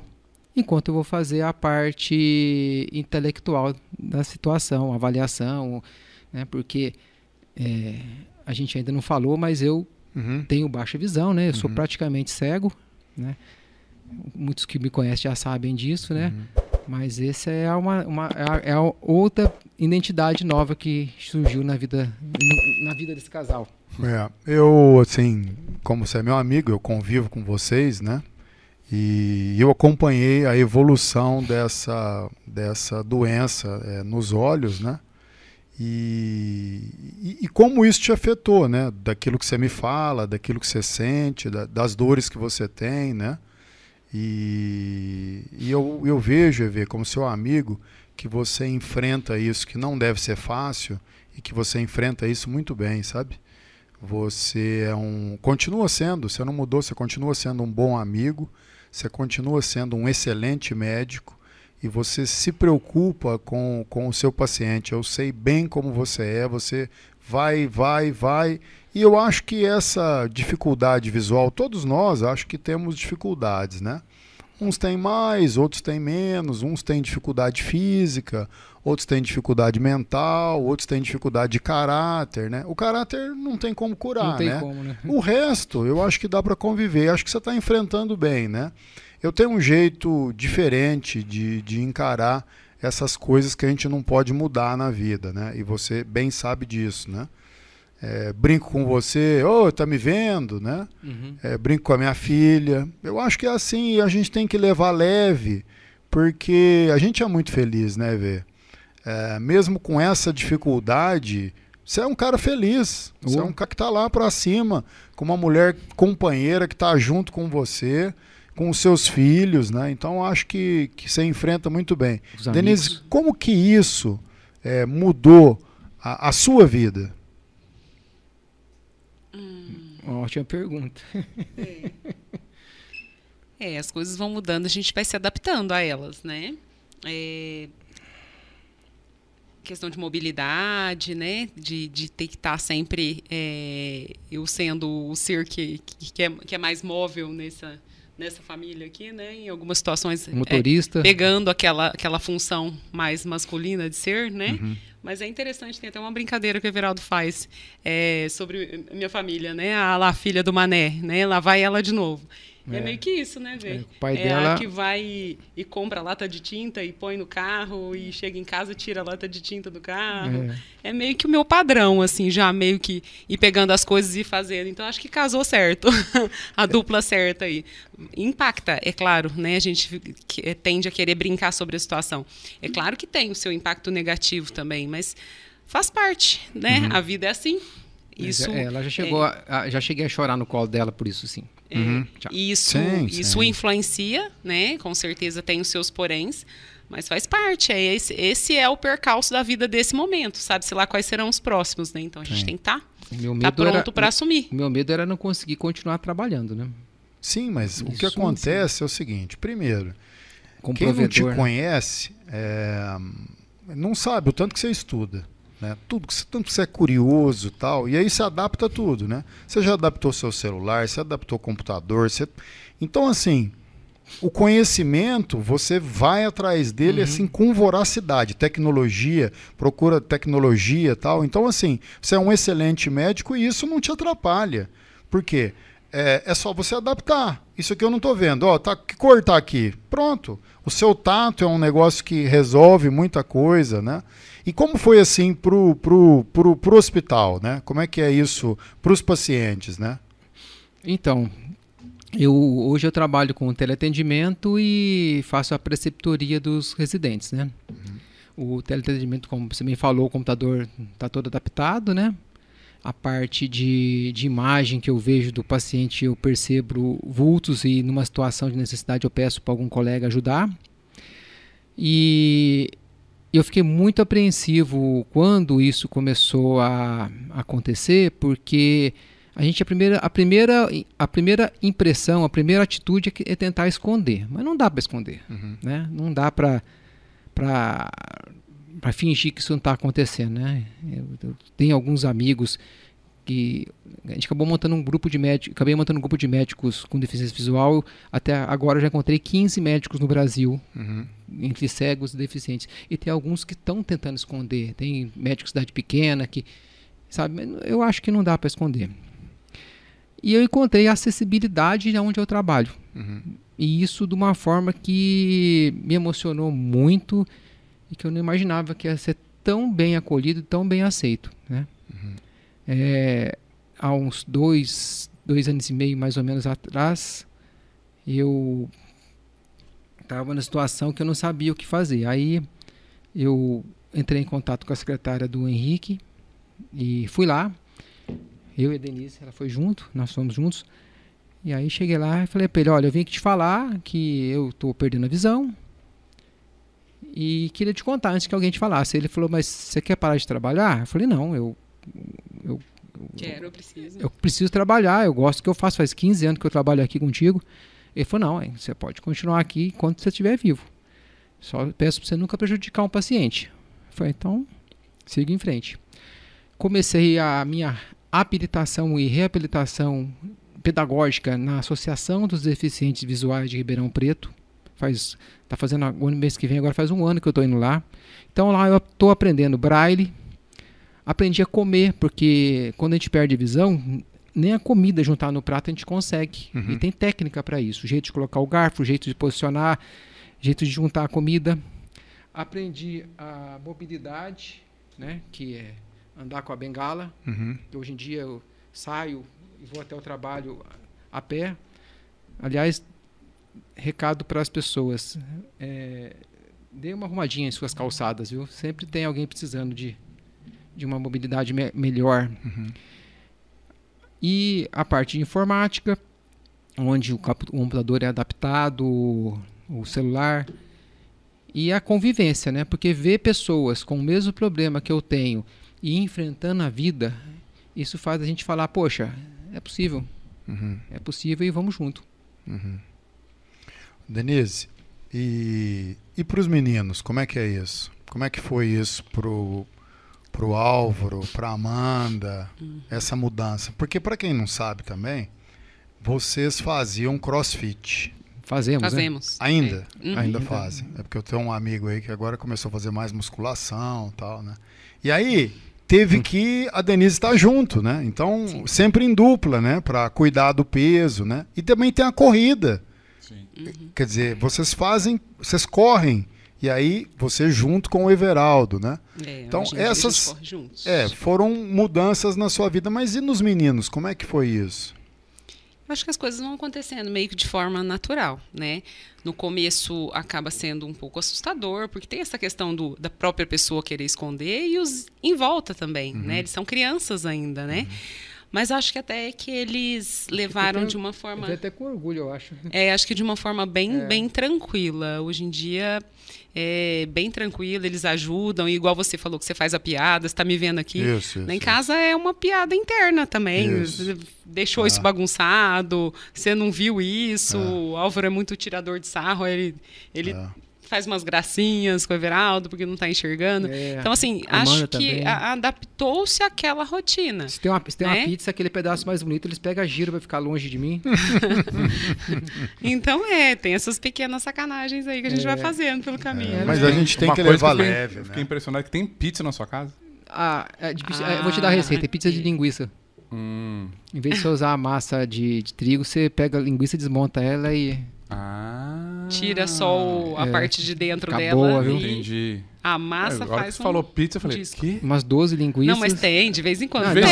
enquanto eu vou fazer a parte intelectual da situação, avaliação, né, porque a gente ainda não falou, mas eu tenho baixa visão, né? Eu sou praticamente cego, né? Muitos que me conhecem já sabem disso, né? Mas essa é a outra identidade nova que surgiu na vida desse casal. Eu, assim, como você é meu amigo, eu convivo com vocês, né? E eu acompanhei a evolução dessa doença nos olhos, né? E como isso te afetou, né? Daquilo que você me fala, daquilo que você sente, das dores que você tem, né? E eu vejo, como seu amigo, que você enfrenta isso, que não deve ser fácil, e que você enfrenta isso muito bem, sabe? Você continua sendo, você não mudou, você continua sendo um bom amigo, você continua sendo um excelente médico, e você se preocupa com o seu paciente. Eu sei bem como você vai, e eu acho que essa dificuldade visual, todos nós acho que temos dificuldades, né? Uns têm mais, outros têm menos, uns têm dificuldade física, outros têm dificuldade mental, outros têm dificuldade de caráter, né? O caráter não tem como curar, não tem né? Como, né? O resto, eu acho que dá para conviver, acho que você está enfrentando bem, né? Eu tenho um jeito diferente de encarar essas coisas que a gente não pode mudar na vida, né? E você bem sabe disso, né? Brinco com você, tá me vendo, né? Uhum. Brinco com a minha filha. Eu acho que é assim, e a gente tem que levar leve, porque a gente é muito feliz, né, Vê? Mesmo com essa dificuldade, você é um cara feliz. Você é um cara que está lá para cima, com uma mulher companheira que está junto com você, com os seus filhos, né? Então acho que você enfrenta muito bem. Denise, como que isso mudou a sua vida? Ótima pergunta. As coisas vão mudando, a gente vai se adaptando a elas, né? Questão de mobilidade, né? De ter que estar sempre eu sendo o ser que é mais móvel nessa família aqui, né? Em algumas situações motorista, pegando aquela função mais masculina de ser, né? Uhum. Mas é interessante, tem até uma brincadeira que o Everaldo faz sobre minha família, né? A filha do Mané, né? Lá vai ela de novo. É meio que isso, né, Vê? O pai dela... a que vai e compra lata de tinta e põe no carro e chega em casa e tira a lata de tinta do carro. É meio que o meu padrão, assim, já meio que ir pegando as coisas e fazendo. Então, acho que casou certo, a dupla certa aí. Impacta, é claro, né? A gente tende a querer brincar sobre a situação. É claro que tem o seu impacto negativo também, mas faz parte, né? Uhum. A vida é assim. Isso, ela já chegou já cheguei a chorar no colo dela por isso, sim. Uhum. Isso influencia, né? Com certeza tem os seus poréns, mas faz parte. Esse é o percalço da vida desse momento. Sabe-se lá quais serão os próximos, né? Então a gente tem que estar pronto para assumir. O meu medo era não conseguir continuar trabalhando, né? Sim, mas o que acontece é o seguinte. Primeiro, quem não te conhece não sabe o tanto que você estuda. Né? Tanto que você é curioso e tal, e aí você adapta tudo, né? Você já adaptou seu celular, você adaptou o computador, então assim, o conhecimento, você vai atrás dele assim com voracidade, tecnologia, procura tecnologia e tal, então assim, você é um excelente médico e isso não te atrapalha, por quê? É só você adaptar. Isso aqui eu não estou vendo. Que cor tá aqui? Pronto. O seu tato é um negócio que resolve muita coisa, né? E como foi assim pro hospital, né? Como é que é isso para os pacientes, né? Então, hoje eu trabalho com teleatendimento e faço a preceptoria dos residentes, né? O teleatendimento, como você bem falou, o computador está todo adaptado, né? A parte de imagem que eu vejo do paciente, eu percebo vultos e numa situação de necessidade eu peço para algum colega ajudar. E eu fiquei muito apreensivo quando isso começou a acontecer, porque a primeira impressão, a primeira atitude é tentar esconder, mas não dá para esconder, né? Não dá para fingir que isso não está acontecendo, né? Eu tenho alguns amigos que a gente acabei montando um grupo de médicos com deficiência visual. Até agora eu já encontrei 15 médicos no Brasil, entre cegos e deficientes. E tem alguns que estão tentando esconder. Tem médicos de cidade pequena que, sabe, eu acho que não dá para esconder. E eu encontrei a acessibilidade onde eu trabalho. E isso de uma forma que me emocionou muito e que eu não imaginava que ia ser tão bem acolhido, tão bem aceito, né? Há uns 2 anos e meio, mais ou menos, atrás, eu estava na situação que eu não sabia o que fazer. Aí eu entrei em contato com a secretária do Henrique e fui lá. Eu e a Denise, ela foi junto, nós fomos juntos. E aí cheguei lá e falei para ele, olha, eu vim aqui te falar que eu estou perdendo a visão e queria te contar antes que alguém te falasse. Ele falou, mas você quer parar de trabalhar? Eu falei, não, eu preciso. Eu preciso trabalhar, eu gosto do que eu faço, faz 15 anos que eu trabalho aqui contigo. Ele falou, não, você pode continuar aqui enquanto você estiver vivo. Só peço para você nunca prejudicar um paciente. Eu falei, então, siga em frente. Comecei a minha habilitação e reabilitação pedagógica na Associação dos Deficientes Visuais de Ribeirão Preto. Tá fazendo o mês que vem, agora faz 1 ano que eu estou indo lá. Então lá eu estou aprendendo braille, aprendi a comer, porque quando a gente perde a visão, nem a comida juntar no prato a gente consegue. E tem técnica para isso, jeito de colocar o garfo, jeito de posicionar, jeito de juntar a comida. Aprendi a mobilidade, né, que é andar com a bengala. Que hoje em dia eu saio e vou até o trabalho a pé. Aliás, recado para as pessoas, dê uma arrumadinha em suas calçadas, viu? Sempre tem alguém precisando de uma mobilidade melhor. E a parte de informática, onde o computador é adaptado, o celular, e a convivência, né? Porque ver pessoas com o mesmo problema que eu tenho e enfrentando a vida, isso faz a gente falar, poxa, é possível. É possível e vamos junto. Denise, e para os meninos, como é que é isso? Como é que foi isso pro Álvaro, para Amanda, essa mudança? Porque para quem não sabe também, vocês faziam CrossFit. Fazemos. Né? Ainda? Ainda fazem. É porque eu tenho um amigo aí que agora começou a fazer mais musculação e tal, né? E aí teve que a Denise estar junto, né? Então, sempre em dupla, né? Para cuidar do peso, né? E também tem a corrida. Quer dizer, vocês correm, e aí você junto com o Everaldo, né? Então essas foram mudanças na sua vida, mas e nos meninos, como é que foi isso? Eu acho que as coisas vão acontecendo meio que de forma natural, né? No começo acaba sendo um pouco assustador, porque tem essa questão da própria pessoa querer esconder e os em volta também, né? Eles são crianças ainda, né? Mas acho que até que eles levaram de uma forma... Eu até com orgulho, eu acho. Acho que de uma forma bem tranquila. Hoje em dia, é bem tranquila, eles ajudam. E igual você falou que você faz a piada, você está me vendo aqui. Isso, em casa é uma piada interna também. Você deixou isso bagunçado, você não viu isso. O Álvaro é muito tirador de sarro, ele faz umas gracinhas com o Everaldo, porque não está enxergando. Então, assim, acho que adaptou-se àquela rotina. Se tem uma pizza, aquele pedaço mais bonito, eles pegam a giro para ficar longe de mim. Então, tem essas pequenas sacanagens aí que a gente vai fazendo pelo caminho. Mas a gente tem que levar leve, né? Fiquei impressionado que tem pizza na sua casa. Eu vou te dar a receita, tem pizza de linguiça. Em vez de você usar a massa de trigo, você pega a linguiça, desmonta ela e... Tira só a parte de dentro acabou, dela. Viu? Entendi. A massa agora faz que você falou pizza, eu falei, quê? Umas 12 linguiças. Não, mas tem, de vez em quando. De vez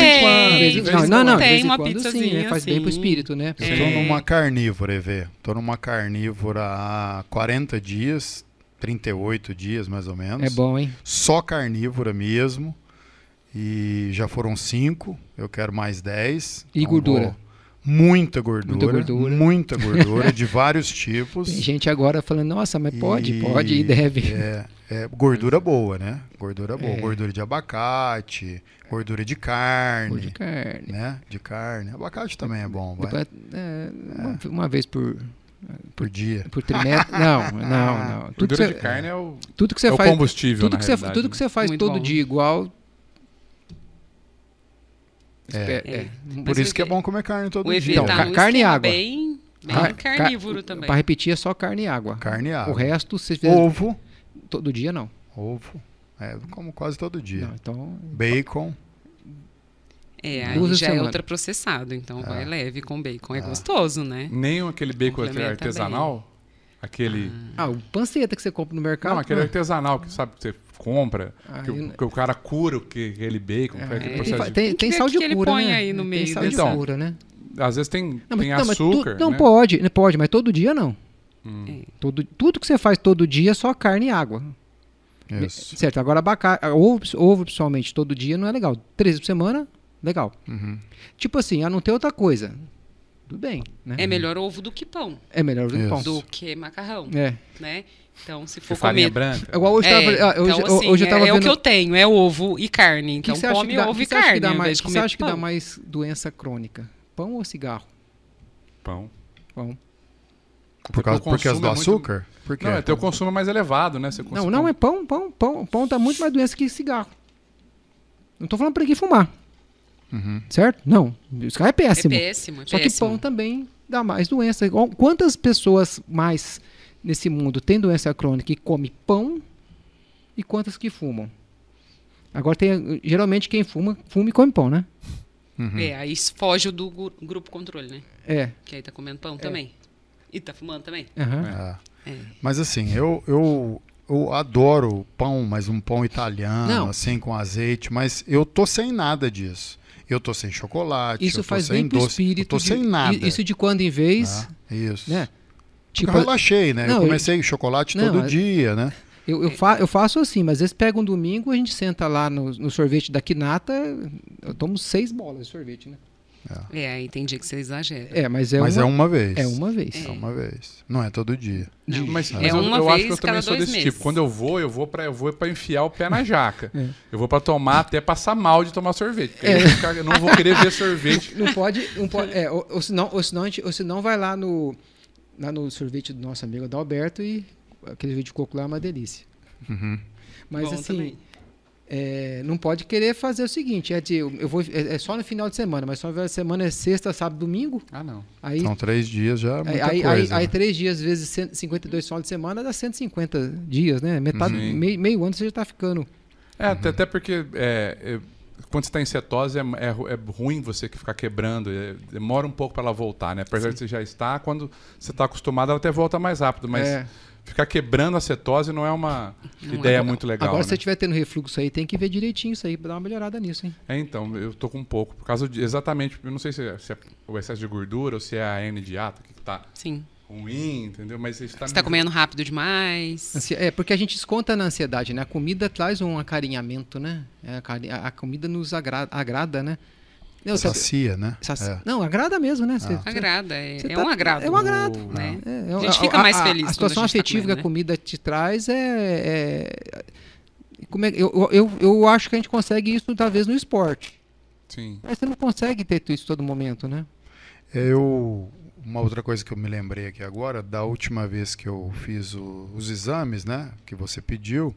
em quando. Tem uma pizzazinha, faz bem pro espírito, né? Eu tô numa carnívora, Evê. Tô numa carnívora há 40 dias, 38 dias mais ou menos. É bom, hein? Só carnívora mesmo. E já foram 5, eu quero mais 10. E então gordura? Muita gordura de vários tipos. Tem gente agora falando, nossa, mas pode e deve. Gordura boa, né? Gordura boa. Gordura de abacate, gordura de carne. De carne. Né? De carne. Abacate também é bom. Vai. Uma vez por dia. Por trimestre. Não. Gordura de carne é o combustível, tudo que você faz todo dia igual... Por isso que é bom comer carne todo dia. Então, carne e água. Bem carnívoro também. Para repetir, é só carne e água. Carne e água. O resto, você fez... Ovo. Todo dia, não. Ovo. Eu como quase todo dia. Não, então... Bacon. Aí já é ultraprocessado, então vai leve com bacon. É gostoso, né? Nem aquele bacon artesanal? Aquele... o panceta que você compra no mercado. Não, aquele artesanal que sabe que você compra, que o cara cura aquele bacon. Tem sal de cura, põe né? aí no meio. Tem sal de cura, né? Às vezes tem açúcar, Não, pode, mas todo dia não. Tudo que você faz todo dia é só carne e água. Isso. Certo, agora abacate, ovo principalmente todo dia não é legal. 3 vezes por semana, legal. Tipo assim, não tem outra coisa. tudo bem. Né? É melhor ovo do que pão. É melhor ovo do que pão. Do que macarrão. Né? Então, se for farinha comer... branca. Igual hoje hoje eu tava vendo... o o que eu tenho, é ovo e carne. Então, come ovo e carne, ao invés de comer pão. Você acha que dá mais doença crônica? Pão ou cigarro? Pão. Por causa do açúcar? Por quê? Não, o consumo mais elevado, né? Não é pão. Pão dá muito mais doença que cigarro. Não tô falando para ninguém fumar. Certo? Não. Cigarro é péssimo. É péssimo. Só que pão também dá mais doença. Quantas pessoas mais nesse mundo têm doença crônica e come pão e quantas que fumam? Agora geralmente quem fuma e come pão, né? Aí foge do grupo controle, né? Que aí tá comendo pão também. E tá fumando também. Mas assim, eu adoro pão, mas um pão italiano, assim, com azeite, mas eu tô sem nada disso. Eu tô sem chocolate, isso eu tô faz sem bem pro doce, espírito, eu tô sem nada. Isso de quando em vez. Isso. Né? Tipo, eu relaxei, né? Eu comecei chocolate todo dia, né? Eu faço assim, mas às vezes pega um domingo, a gente senta lá no sorvete da Quinata, eu tomo 6 bolas de sorvete, né? Aí tem dia que você exagera. Mas é uma vez. É uma vez. É uma vez. Não é todo dia. Não, mas uma eu vez acho que eu também sou desse meses. tipo. Quando eu vou para enfiar o pé na jaca. Eu vou para tomar até passar mal de tomar sorvete. Eu não vou querer ver sorvete. Não pode. Ou senão vai lá no sorvete do nosso amigo Adalberto e aquele sorvete de coco lá é uma delícia. Mas bom, assim. Não pode querer fazer o seguinte, é só no final de semana, mas só no final de semana é sexta, sábado, domingo. Não. Aí, são 3 dias já, muita coisa. Aí 3 dias vezes 52 final de semana dá 150 dias, né? Metade, meio ano você já está ficando. Até porque quando você está em cetose é ruim você ficar quebrando, demora um pouco para ela voltar, né? Apesar de você já estar, quando você está acostumado ela até volta mais rápido, mas... Ficar quebrando a cetose não é uma ideia muito legal. Agora, se né? você estiver tendo refluxo aí, tem que ver direitinho isso aí para dar uma melhorada nisso, hein? Então, eu tô com um pouco. Por causa de, exatamente, eu não sei se é o excesso de gordura ou se é a hernia de hiato que tá ruim, entendeu? Mas você está comendo rápido demais. Porque a gente desconta na ansiedade, né? A comida traz um acarinhamento, né? A comida nos agrada, né? Sacia, né? Não, agrada mesmo, né? Agrada, um agrado. É um agrado. Né? A gente fica mais feliz. A situação afetiva que a comida te traz eu acho que a gente consegue isso, talvez, no esporte. Sim. Mas você não consegue ter isso todo momento, né? Uma outra coisa que eu me lembrei aqui agora, da última vez que eu fiz os exames, né? Que você pediu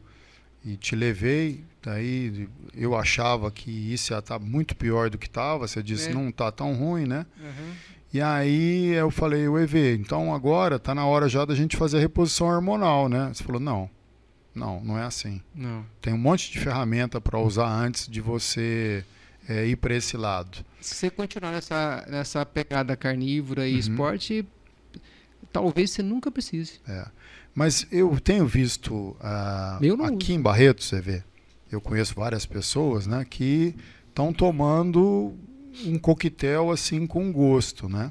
e te levei, daí eu achava que isso ia estar muito pior do que estava, você disse não está tão ruim, né? E aí eu falei, o EV, então agora está na hora já da gente fazer a reposição hormonal, né? Você falou, não é assim. Não. Tem um monte de ferramenta para usar antes de você ir para esse lado. Se você continuar nessa pegada carnívora e esporte, talvez você nunca precise. Mas eu tenho visto aqui em Barretos, você vê, eu conheço várias pessoas, né, que estão tomando um coquetel assim com gosto, né?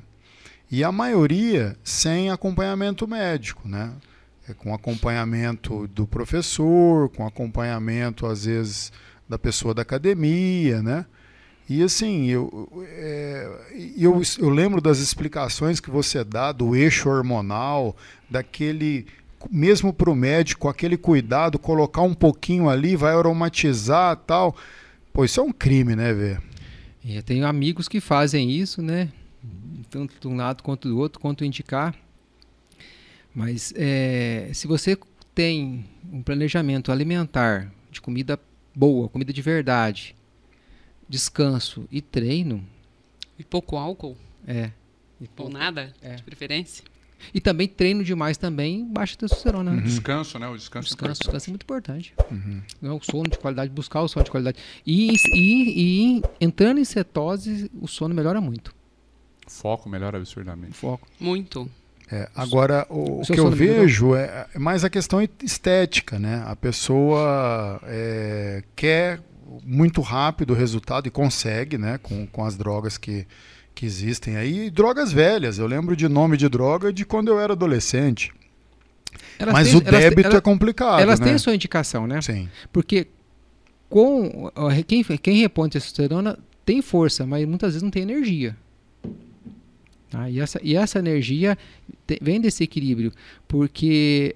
E a maioria sem acompanhamento médico, né? Com acompanhamento do professor, com acompanhamento às vezes da pessoa da academia, né? E assim, eu lembro das explicações que você dá do eixo hormonal, daquele, mesmo para o médico, aquele cuidado, colocar um pouquinho ali, vai aromatizar e tal. Pô, isso é um crime, né, velho? Eu tenho amigos que fazem isso, né? Tanto de um lado quanto do outro, quanto indicar. Mas se você tem um planejamento alimentar de comida boa, comida de verdade, descanso e treino... E pouco álcool? Ou nada, de preferência? E também treino demais também, baixa testosterona. Né? Descanso, né? O descanso é muito importante. O sono de qualidade, buscar o sono de qualidade. E entrando em cetose, o sono melhora muito. Foco melhora absurdamente. Foco. Muito. Agora, o que eu vejo é mais a questão estética, né? A pessoa quer muito rápido o resultado e consegue, né? Com as drogas que existem aí, drogas velhas. Eu lembro de nome de droga de quando eu era adolescente. Mas o débito é complicado. Elas né? têm a sua indicação, né? Sim. Porque quem repõe testosterona tem força, mas muitas vezes não tem energia. Tá? E essa energia vem desse equilíbrio, porque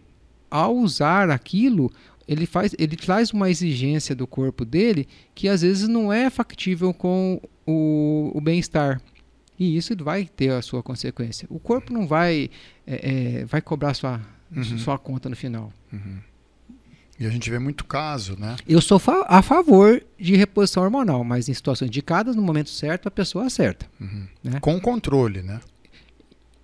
ao usar aquilo, ele traz uma exigência do corpo dele que às vezes não é factível com o bem-estar. E isso vai ter a sua consequência. O corpo não vai cobrar sua conta no final. E a gente vê muito caso, né? Eu sou a favor de reposição hormonal, mas em situações indicadas, no momento certo, a pessoa acerta. Né? Com controle, né?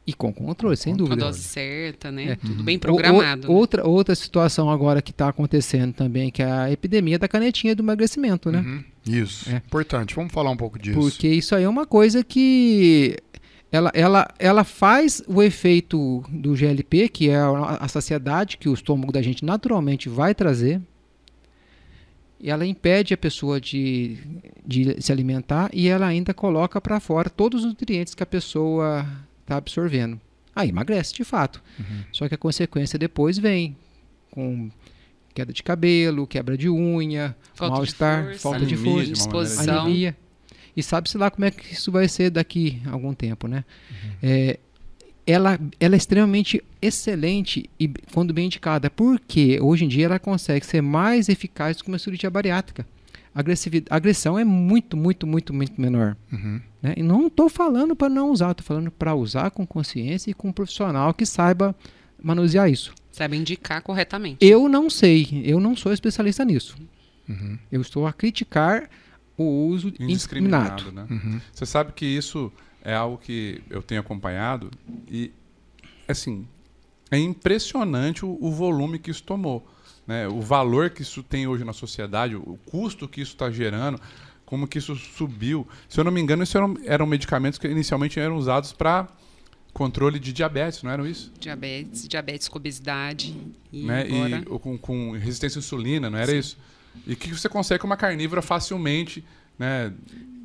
E com controle, sem dúvida. Com a dose certa, né? Tudo bem programado. Outra situação agora que está acontecendo também, que é a epidemia da canetinha do emagrecimento, né? Isso, importante. Vamos falar um pouco disso. Porque isso aí é uma coisa que ela faz o efeito do GLP, que é a saciedade que o estômago da gente naturalmente vai trazer. E ela impede a pessoa de se alimentar e ela ainda coloca para fora todos os nutrientes que a pessoa está absorvendo. Aí emagrece, de fato. Só que a consequência depois vem com queda de cabelo, quebra de unha, mal-estar, falta de força, disposição. anemia. E sabe-se lá como é que isso vai ser daqui a algum tempo, né? Ela é extremamente excelente e quando bem indicada, porque hoje em dia ela consegue ser mais eficaz do que uma cirurgia bariátrica. A agressão é muito, muito, muito, muito menor. Né? E não estou falando para não usar, estou falando para usar com consciência e com um profissional que saiba manusear isso. Sabe indicar corretamente. Eu não sei, eu não sou especialista nisso. Eu estou a criticar o uso indiscriminado. Né? Você sabe que isso é algo que eu tenho acompanhado e, assim, é impressionante o volume que isso tomou. Né? O valor que isso tem hoje na sociedade, o custo que isso está gerando, como que isso subiu. Se eu não me engano, isso eram medicamentos que inicialmente eram usados para controle de diabetes, não eram isso? Diabetes com obesidade. E, né? agora... E com resistência à insulina, não era isso? E que você consegue com uma carnívora facilmente, né?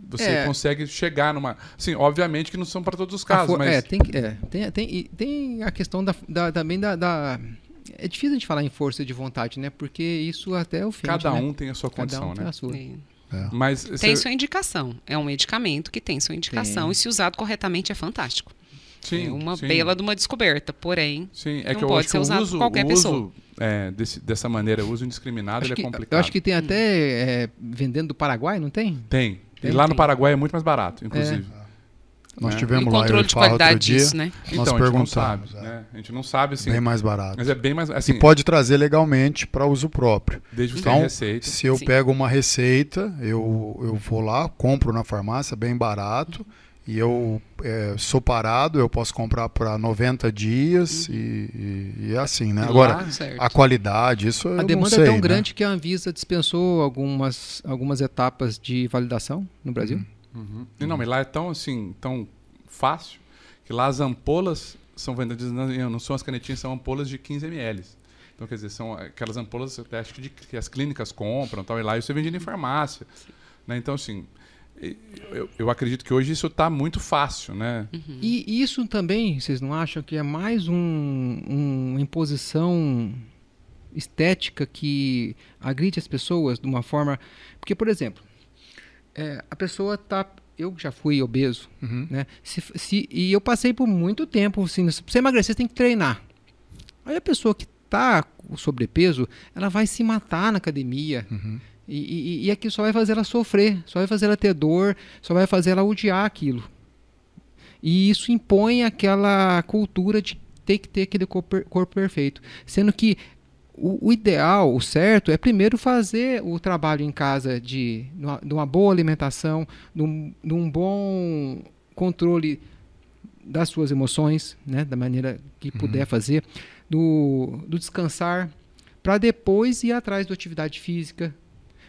Você consegue chegar numa... Assim, obviamente que não são para todos os casos, mas... Tem a questão também da... É difícil a gente falar em força de vontade, né? Porque isso até ofende, Cada um né? tem a sua condição, tem né? a sua. Mas tem sua indicação. É um medicamento que tem sua indicação. E se usado corretamente é fantástico. Sim, é uma bela de uma descoberta, porém não que eu pode ser usado por qualquer pessoa. Dessa maneira, o uso indiscriminado ele é complicado. Eu acho que tem até vendendo do Paraguai, não tem? Tem. E lá no Paraguai é muito mais barato, inclusive. Nós tivemos e o lá controle de qualidade disso, né? Nós então, perguntamos. A gente não sabe, assim... Bem mais barato. Mas é bem mais... Assim, e pode trazer legalmente para uso próprio. Desde que você tenha receita. Se eu pego uma receita, eu vou lá, compro na farmácia bem barato, e eu sou parado, eu posso comprar para 90 dias e é assim, né? Agora, a qualidade, isso eu não sei. A demanda é tão grande que a Anvisa dispensou algumas etapas de validação no Brasil. E não, mas lá é tão assim, tão fácil, que lá as ampolas são vendidas, não são as canetinhas, são ampolas de 15 ml. Então, quer dizer, são aquelas ampolas acho que as clínicas compram, tal, e lá isso é vendido em farmácia. Né? Então, assim, eu acredito que hoje isso está muito fácil, né? E isso também, vocês não acham que é mais uma imposição estética que agride as pessoas de uma forma... Porque, por exemplo, a pessoa está... Eu já fui obeso, né? E eu passei por muito tempo, assim, para você emagrecer, você tem que treinar. Aí a pessoa que está com sobrepeso, ela vai se matar na academia. E aquilo só vai fazer ela sofrer, só vai fazer ela ter dor, só vai fazer ela odiar aquilo. E isso impõe aquela cultura de ter que ter aquele corpo perfeito. Sendo que o ideal, o certo, é primeiro fazer o trabalho em casa de uma boa alimentação, de um bom controle das suas emoções, né, da maneira que puder fazer, do descansar, para depois ir atrás da atividade física,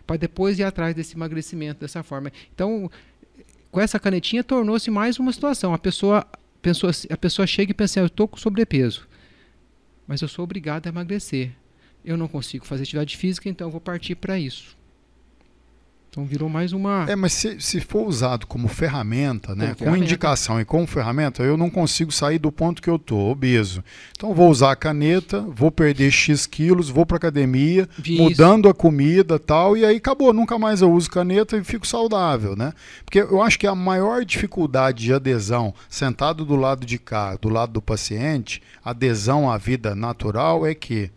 para depois ir atrás desse emagrecimento dessa forma. Então, com essa canetinha tornou-se mais uma situação. A pessoa chega e pensa, eu estou com sobrepeso, mas eu sou obrigado a emagrecer. Eu não consigo fazer atividade física, então eu vou partir para isso. Então virou mais uma... Mas se for usado como ferramenta, né, com ferramenta. indicação e como ferramenta, eu não consigo sair do ponto que eu estou, obeso. Então eu vou usar a caneta, vou perder X quilos, vou para academia, Isso. mudando a comida e tal, e aí acabou. Nunca mais eu uso caneta e fico saudável, né? Porque eu acho que a maior dificuldade de adesão, sentado do lado de cá, do lado do paciente, adesão à vida natural, é que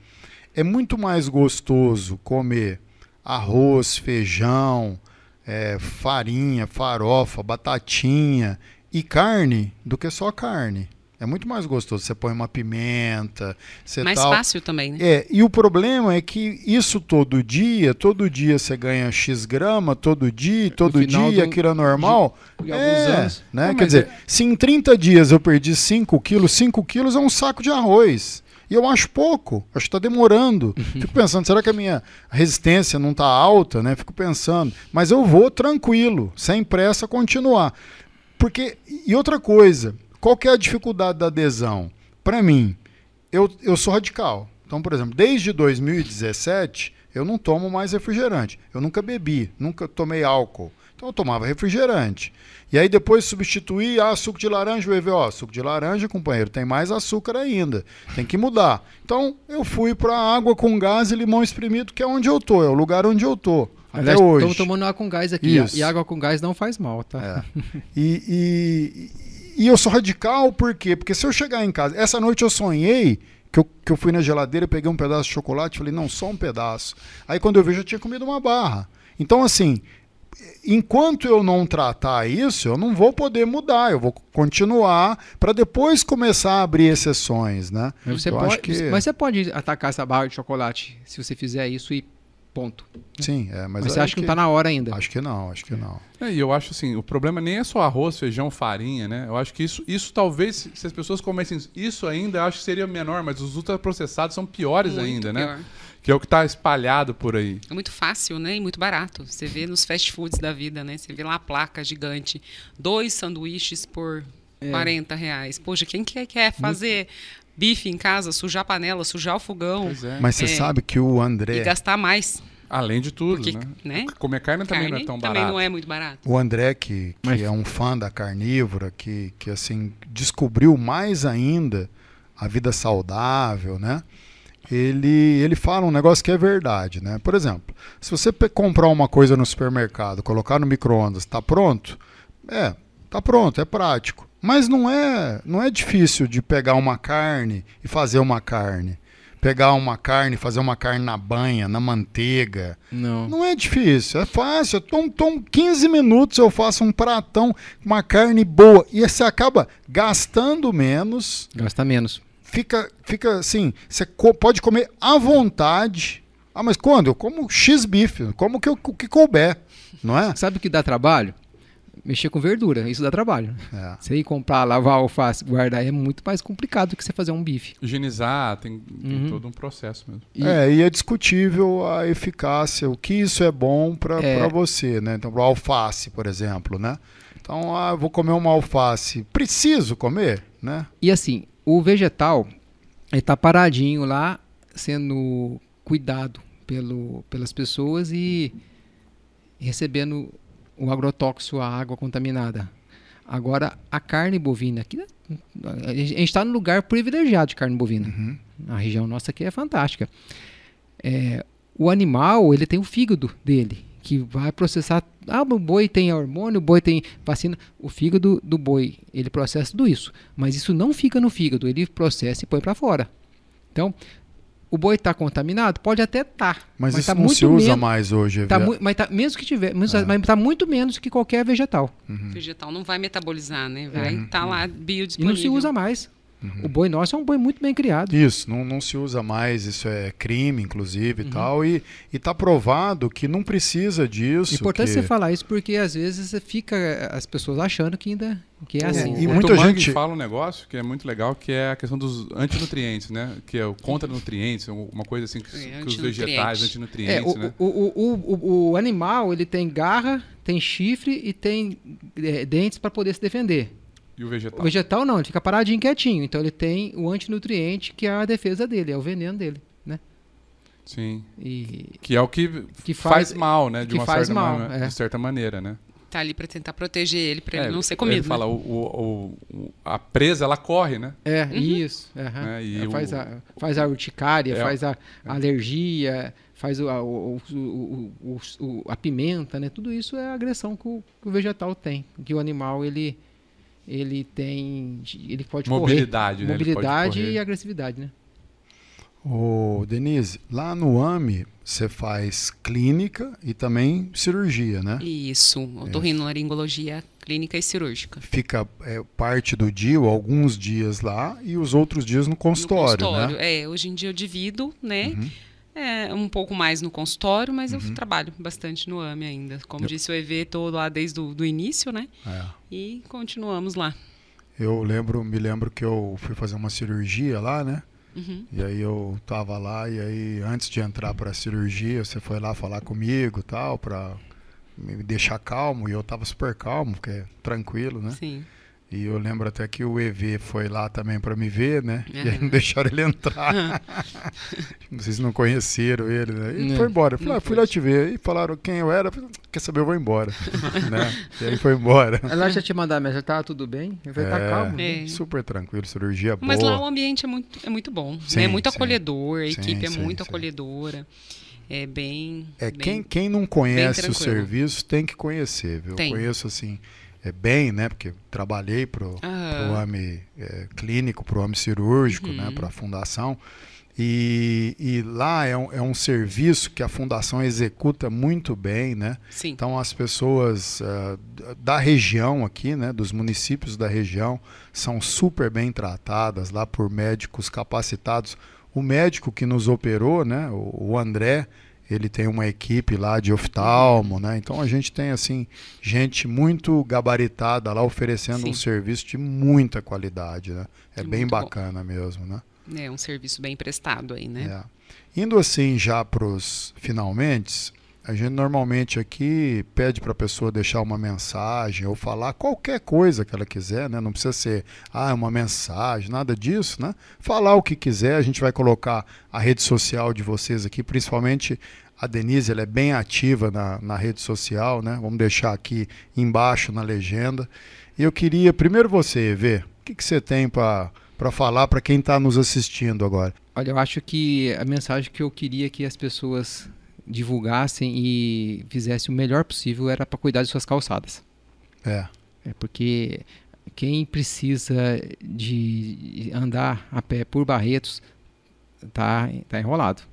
é muito mais gostoso comer arroz, feijão, farinha, farofa, batatinha e carne do que só carne. É muito mais gostoso. Você põe uma pimenta, mais fácil também, né? E o problema é que isso todo dia você ganha X grama, todo dia, aquilo é normal. De alguns anos. Né? Não, Quer dizer, se em 30 dias eu perdi 5 quilos é um saco de arroz. E eu acho pouco, acho que está demorando. Fico pensando, será que a minha resistência não está alta? Né? Fico pensando. Mas eu vou tranquilo, sem pressa, continuar. E outra coisa, qual que é a dificuldade da adesão? Para mim, eu sou radical. Então, por exemplo, desde 2017, eu não tomo mais refrigerante. Eu nunca bebi, nunca tomei álcool. Então eu tomava refrigerante. E aí depois substituí, suco de laranja, suco de laranja, companheiro, tem mais açúcar ainda. Tem que mudar. Então eu fui para água com gás e limão espremido, que é onde eu tô, é o lugar onde eu tô. Até hoje. Estamos tomando água com gás aqui. E água com gás não faz mal, tá? E eu sou radical, por quê? Porque se eu chegar em casa... Essa noite eu sonhei que eu fui na geladeira, peguei um pedaço de chocolate e falei, não, só um pedaço. Aí quando eu vi, eu já tinha comido uma barra. Então, assim, enquanto eu não tratar isso, eu não vou poder mudar. Eu vou continuar para depois começar a abrir exceções, né? Mas você pode atacar essa barra de chocolate se você fizer isso e ponto. Sim, mas você acha que não está na hora ainda? Acho que não. E eu acho assim, o problema nem é só arroz, feijão, farinha, né? Eu acho que isso talvez, se as pessoas comessem isso ainda, eu acho que seria menor, mas os ultraprocessados são piores Muito ainda, pior. né? Que é o que está espalhado por aí. É muito fácil, né? E muito barato. Você vê nos fast foods da vida, né? Você vê lá a placa gigante. 2 sanduíches por R$40. Poxa, quem quer fazer bife em casa, sujar a panela, sujar o fogão? Pois é. Mas você sabe que o André... E gastar mais. Além de tudo, Porque, né? Comer carne também não é tão barato. Também não é muito barato. O André, que é um fã da carnívora, que assim, descobriu mais ainda a vida saudável, né? Ele fala um negócio que é verdade, né? Por exemplo, se você comprar uma coisa no supermercado, colocar no micro-ondas, está pronto? Tá pronto, é prático. Mas não é difícil de pegar uma carne e fazer uma carne. Pegar uma carne, fazer uma carne na banha, na manteiga. Não é difícil, é fácil. 15 minutos eu faço um pratão, uma carne boa. E você acaba gastando menos. Gasta menos. Fica assim, você pode comer à vontade. Mas quando? Eu como X bife, como o que couber, não é? Sabe o que dá trabalho? Mexer com verdura, isso dá trabalho. Você ir comprar, lavar alface, guardar, é muito mais complicado do que você fazer um bife. Higienizar, tem todo um processo mesmo. E é discutível a eficácia, o que isso é bom para você, né? Então, alface, por exemplo, né? Então, eu vou comer uma alface, preciso comer, né? E assim, o vegetal, ele tá paradinho lá, sendo cuidado pelas pessoas e recebendo o agrotóxico, a água contaminada. Agora, a carne bovina, aqui, a gente está no lugar privilegiado de carne bovina. A região nossa aqui é fantástica. O animal, ele tem o fígado dele, que vai processar... o boi tem hormônio, o boi tem vacina. O fígado do boi, ele processa tudo isso. Mas isso não fica no fígado, ele processa e põe para fora. Então, o boi está contaminado? Pode até estar. Mas isso tá não se usa mais hoje. Mas mesmo que tiver, mas está muito menos que qualquer vegetal. O vegetal não vai metabolizar, né? Vai estar lá biodisponível. E não se usa mais. O boi nosso é um boi muito bem criado. Isso, não se usa mais, isso é crime, inclusive, e tal. E está provado que não precisa disso. É importante você falar isso, porque às vezes fica as pessoas achando que ainda é assim. E o muita gente fala um negócio que é muito legal, que é a questão dos antinutrientes, né? Que é o contra-nutrientes, uma coisa assim que os vegetais, antinutrientes, né? O animal, ele tem garra, tem chifre e tem dentes para poder se defender. E o vegetal? O vegetal não, ele fica paradinho, quietinho. Então ele tem o antinutriente, que é a defesa dele, é o veneno dele, né? Sim. E que é o que faz mal, né? De de certa maneira, né? Tá ali para tentar proteger ele, para ele não ser comido. Ele fala, a presa, ela corre, né? Isso. E faz a urticária, faz a alergia, faz a pimenta, né? Tudo isso é a agressão que o vegetal tem, que o animal ele pode mobilidade, correr. Né? Mobilidade e agressividade, né? Ô, Denise, lá no AME você faz clínica e também cirurgia, né? Isso, otorrinolaringologia clínica e cirúrgica. Fica parte do dia ou alguns dias lá e os outros dias no consultório, né? Hoje em dia eu divido, né? Um pouco mais no consultório, mas eu trabalho bastante no AME ainda. Como disse o EV, estou lá desde o início, né? E continuamos lá. Me lembro que eu fui fazer uma cirurgia lá, né? E aí eu tava lá e aí antes de entrar para a cirurgia você foi lá falar comigo tal para me deixar calmo e eu tava super calmo porque é tranquilo, né? Sim. E eu lembro até que o EV foi lá também para me ver, né? E aí não deixaram ele entrar. Vocês não conheceram ele, né? E foi embora. Eu falei, fui lá te ver. E falaram quem eu era. Eu falei, quer saber, eu vou embora. Né? E aí foi embora. Ela já te mandou mensagem, tá tudo bem? Eu falei, tá calmo. Super tranquilo, cirurgia boa. Mas lá o ambiente é muito bom. Sim, é muito acolhedor, a equipe é muito sim. acolhedora. É bem... Quem não conhece o serviço tem que conhecer, viu? Eu conheço assim... bem, né? Porque trabalhei pro AME clínico, pro AME cirúrgico, né? Para a fundação. E lá é um serviço que a fundação executa muito bem, né? Sim. Então as pessoas da região aqui, né? Dos municípios da região são super bem tratadas lá por médicos capacitados. O médico que nos operou, né? O André, ele tem uma equipe lá de oftalmo, né? Então a gente tem assim gente muito gabaritada lá oferecendo um serviço de muita qualidade, né? É bem bacana mesmo, né? É um serviço bem prestado aí, né? Indo assim já para os finalmente, a gente normalmente aqui pede para a pessoa deixar uma mensagem ou falar qualquer coisa que ela quiser, né? Não precisa ser uma mensagem, nada disso, né? Falar o que quiser, a gente vai colocar a rede social de vocês aqui, principalmente a Denise, ela é bem ativa na rede social, né? Vamos deixar aqui embaixo na legenda. E eu queria, primeiro você, ver o que você tem para falar para quem está nos assistindo agora. Olha, eu acho que a mensagem que eu queria que as pessoas divulgassem e fizessem o melhor possível era para cuidar de suas calçadas. Porque quem precisa de andar a pé por Barretos tá enrolado.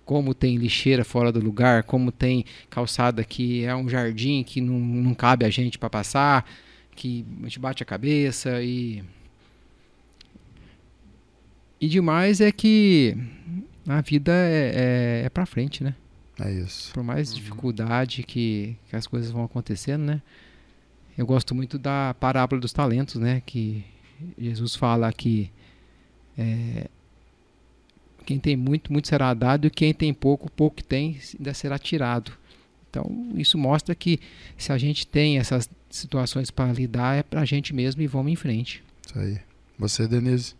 Como tem lixeira fora do lugar, como tem calçada que é um jardim que não cabe a gente para passar, que a gente bate a cabeça e demais é que a vida é para frente, né? É isso. Por mais dificuldade que as coisas vão acontecendo, né? Eu gosto muito da parábola dos talentos, né? Que Jesus fala que quem tem muito, muito será dado, e quem tem pouco, pouco que tem ainda será tirado. Então, isso mostra que se a gente tem essas situações para lidar, é para a gente mesmo e vamos em frente. Isso aí. Você, Denise?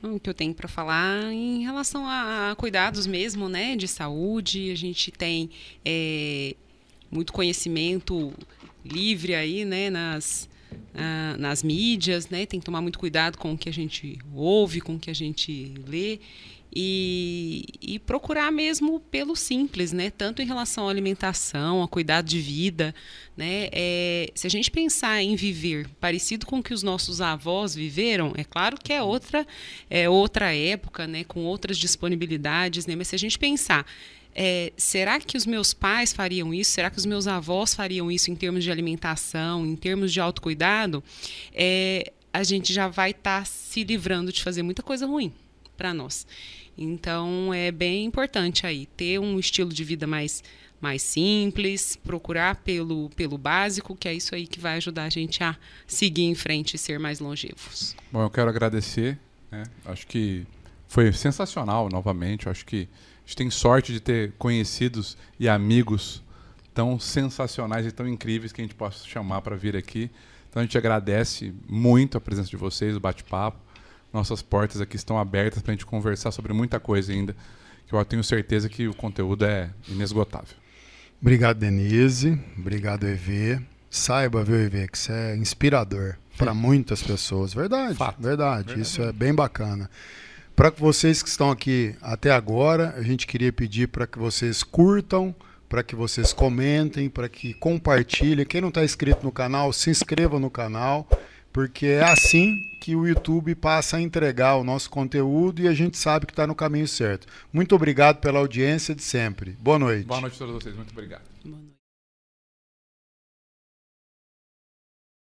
O que eu tenho para falar em relação a cuidados mesmo, né, de saúde, a gente tem muito conhecimento livre aí, né, nas mídias, né, tem que tomar muito cuidado com o que a gente ouve, com o que a gente lê e procurar mesmo pelo simples, né, tanto em relação à alimentação, a cuidado de vida, né, se a gente pensar em viver parecido com o que os nossos avós viveram, é claro que é outra época, né, com outras disponibilidades, né, mas se a gente pensar será que os meus pais fariam isso? Será que os meus avós fariam isso em termos de alimentação, em termos de autocuidado? A gente já vai estar se livrando de fazer muita coisa ruim para nós. Então, é bem importante aí ter um estilo de vida mais simples, procurar pelo básico, que é isso aí que vai ajudar a gente a seguir em frente e ser mais longevos. Bom, eu quero agradecer, né? Acho que foi sensacional novamente. Acho que a gente tem sorte de ter conhecidos e amigos tão sensacionais e tão incríveis que a gente possa chamar para vir aqui. Então a gente agradece muito a presença de vocês, o bate-papo. Nossas portas aqui estão abertas para a gente conversar sobre muita coisa ainda, que eu tenho certeza que o conteúdo é inesgotável. Obrigado, Denise. Obrigado, EV. Saiba, viu, EV, que isso é inspirador para muitas pessoas. Verdade, verdade. Isso é bem bacana. Para vocês que estão aqui até agora, a gente queria pedir para que vocês curtam, para que vocês comentem, para que compartilhem. Quem não está inscrito no canal, se inscreva no canal, porque é assim que o YouTube passa a entregar o nosso conteúdo e a gente sabe que está no caminho certo. Muito obrigado pela audiência de sempre. Boa noite. Boa noite a todos vocês. Muito obrigado. Boa noite.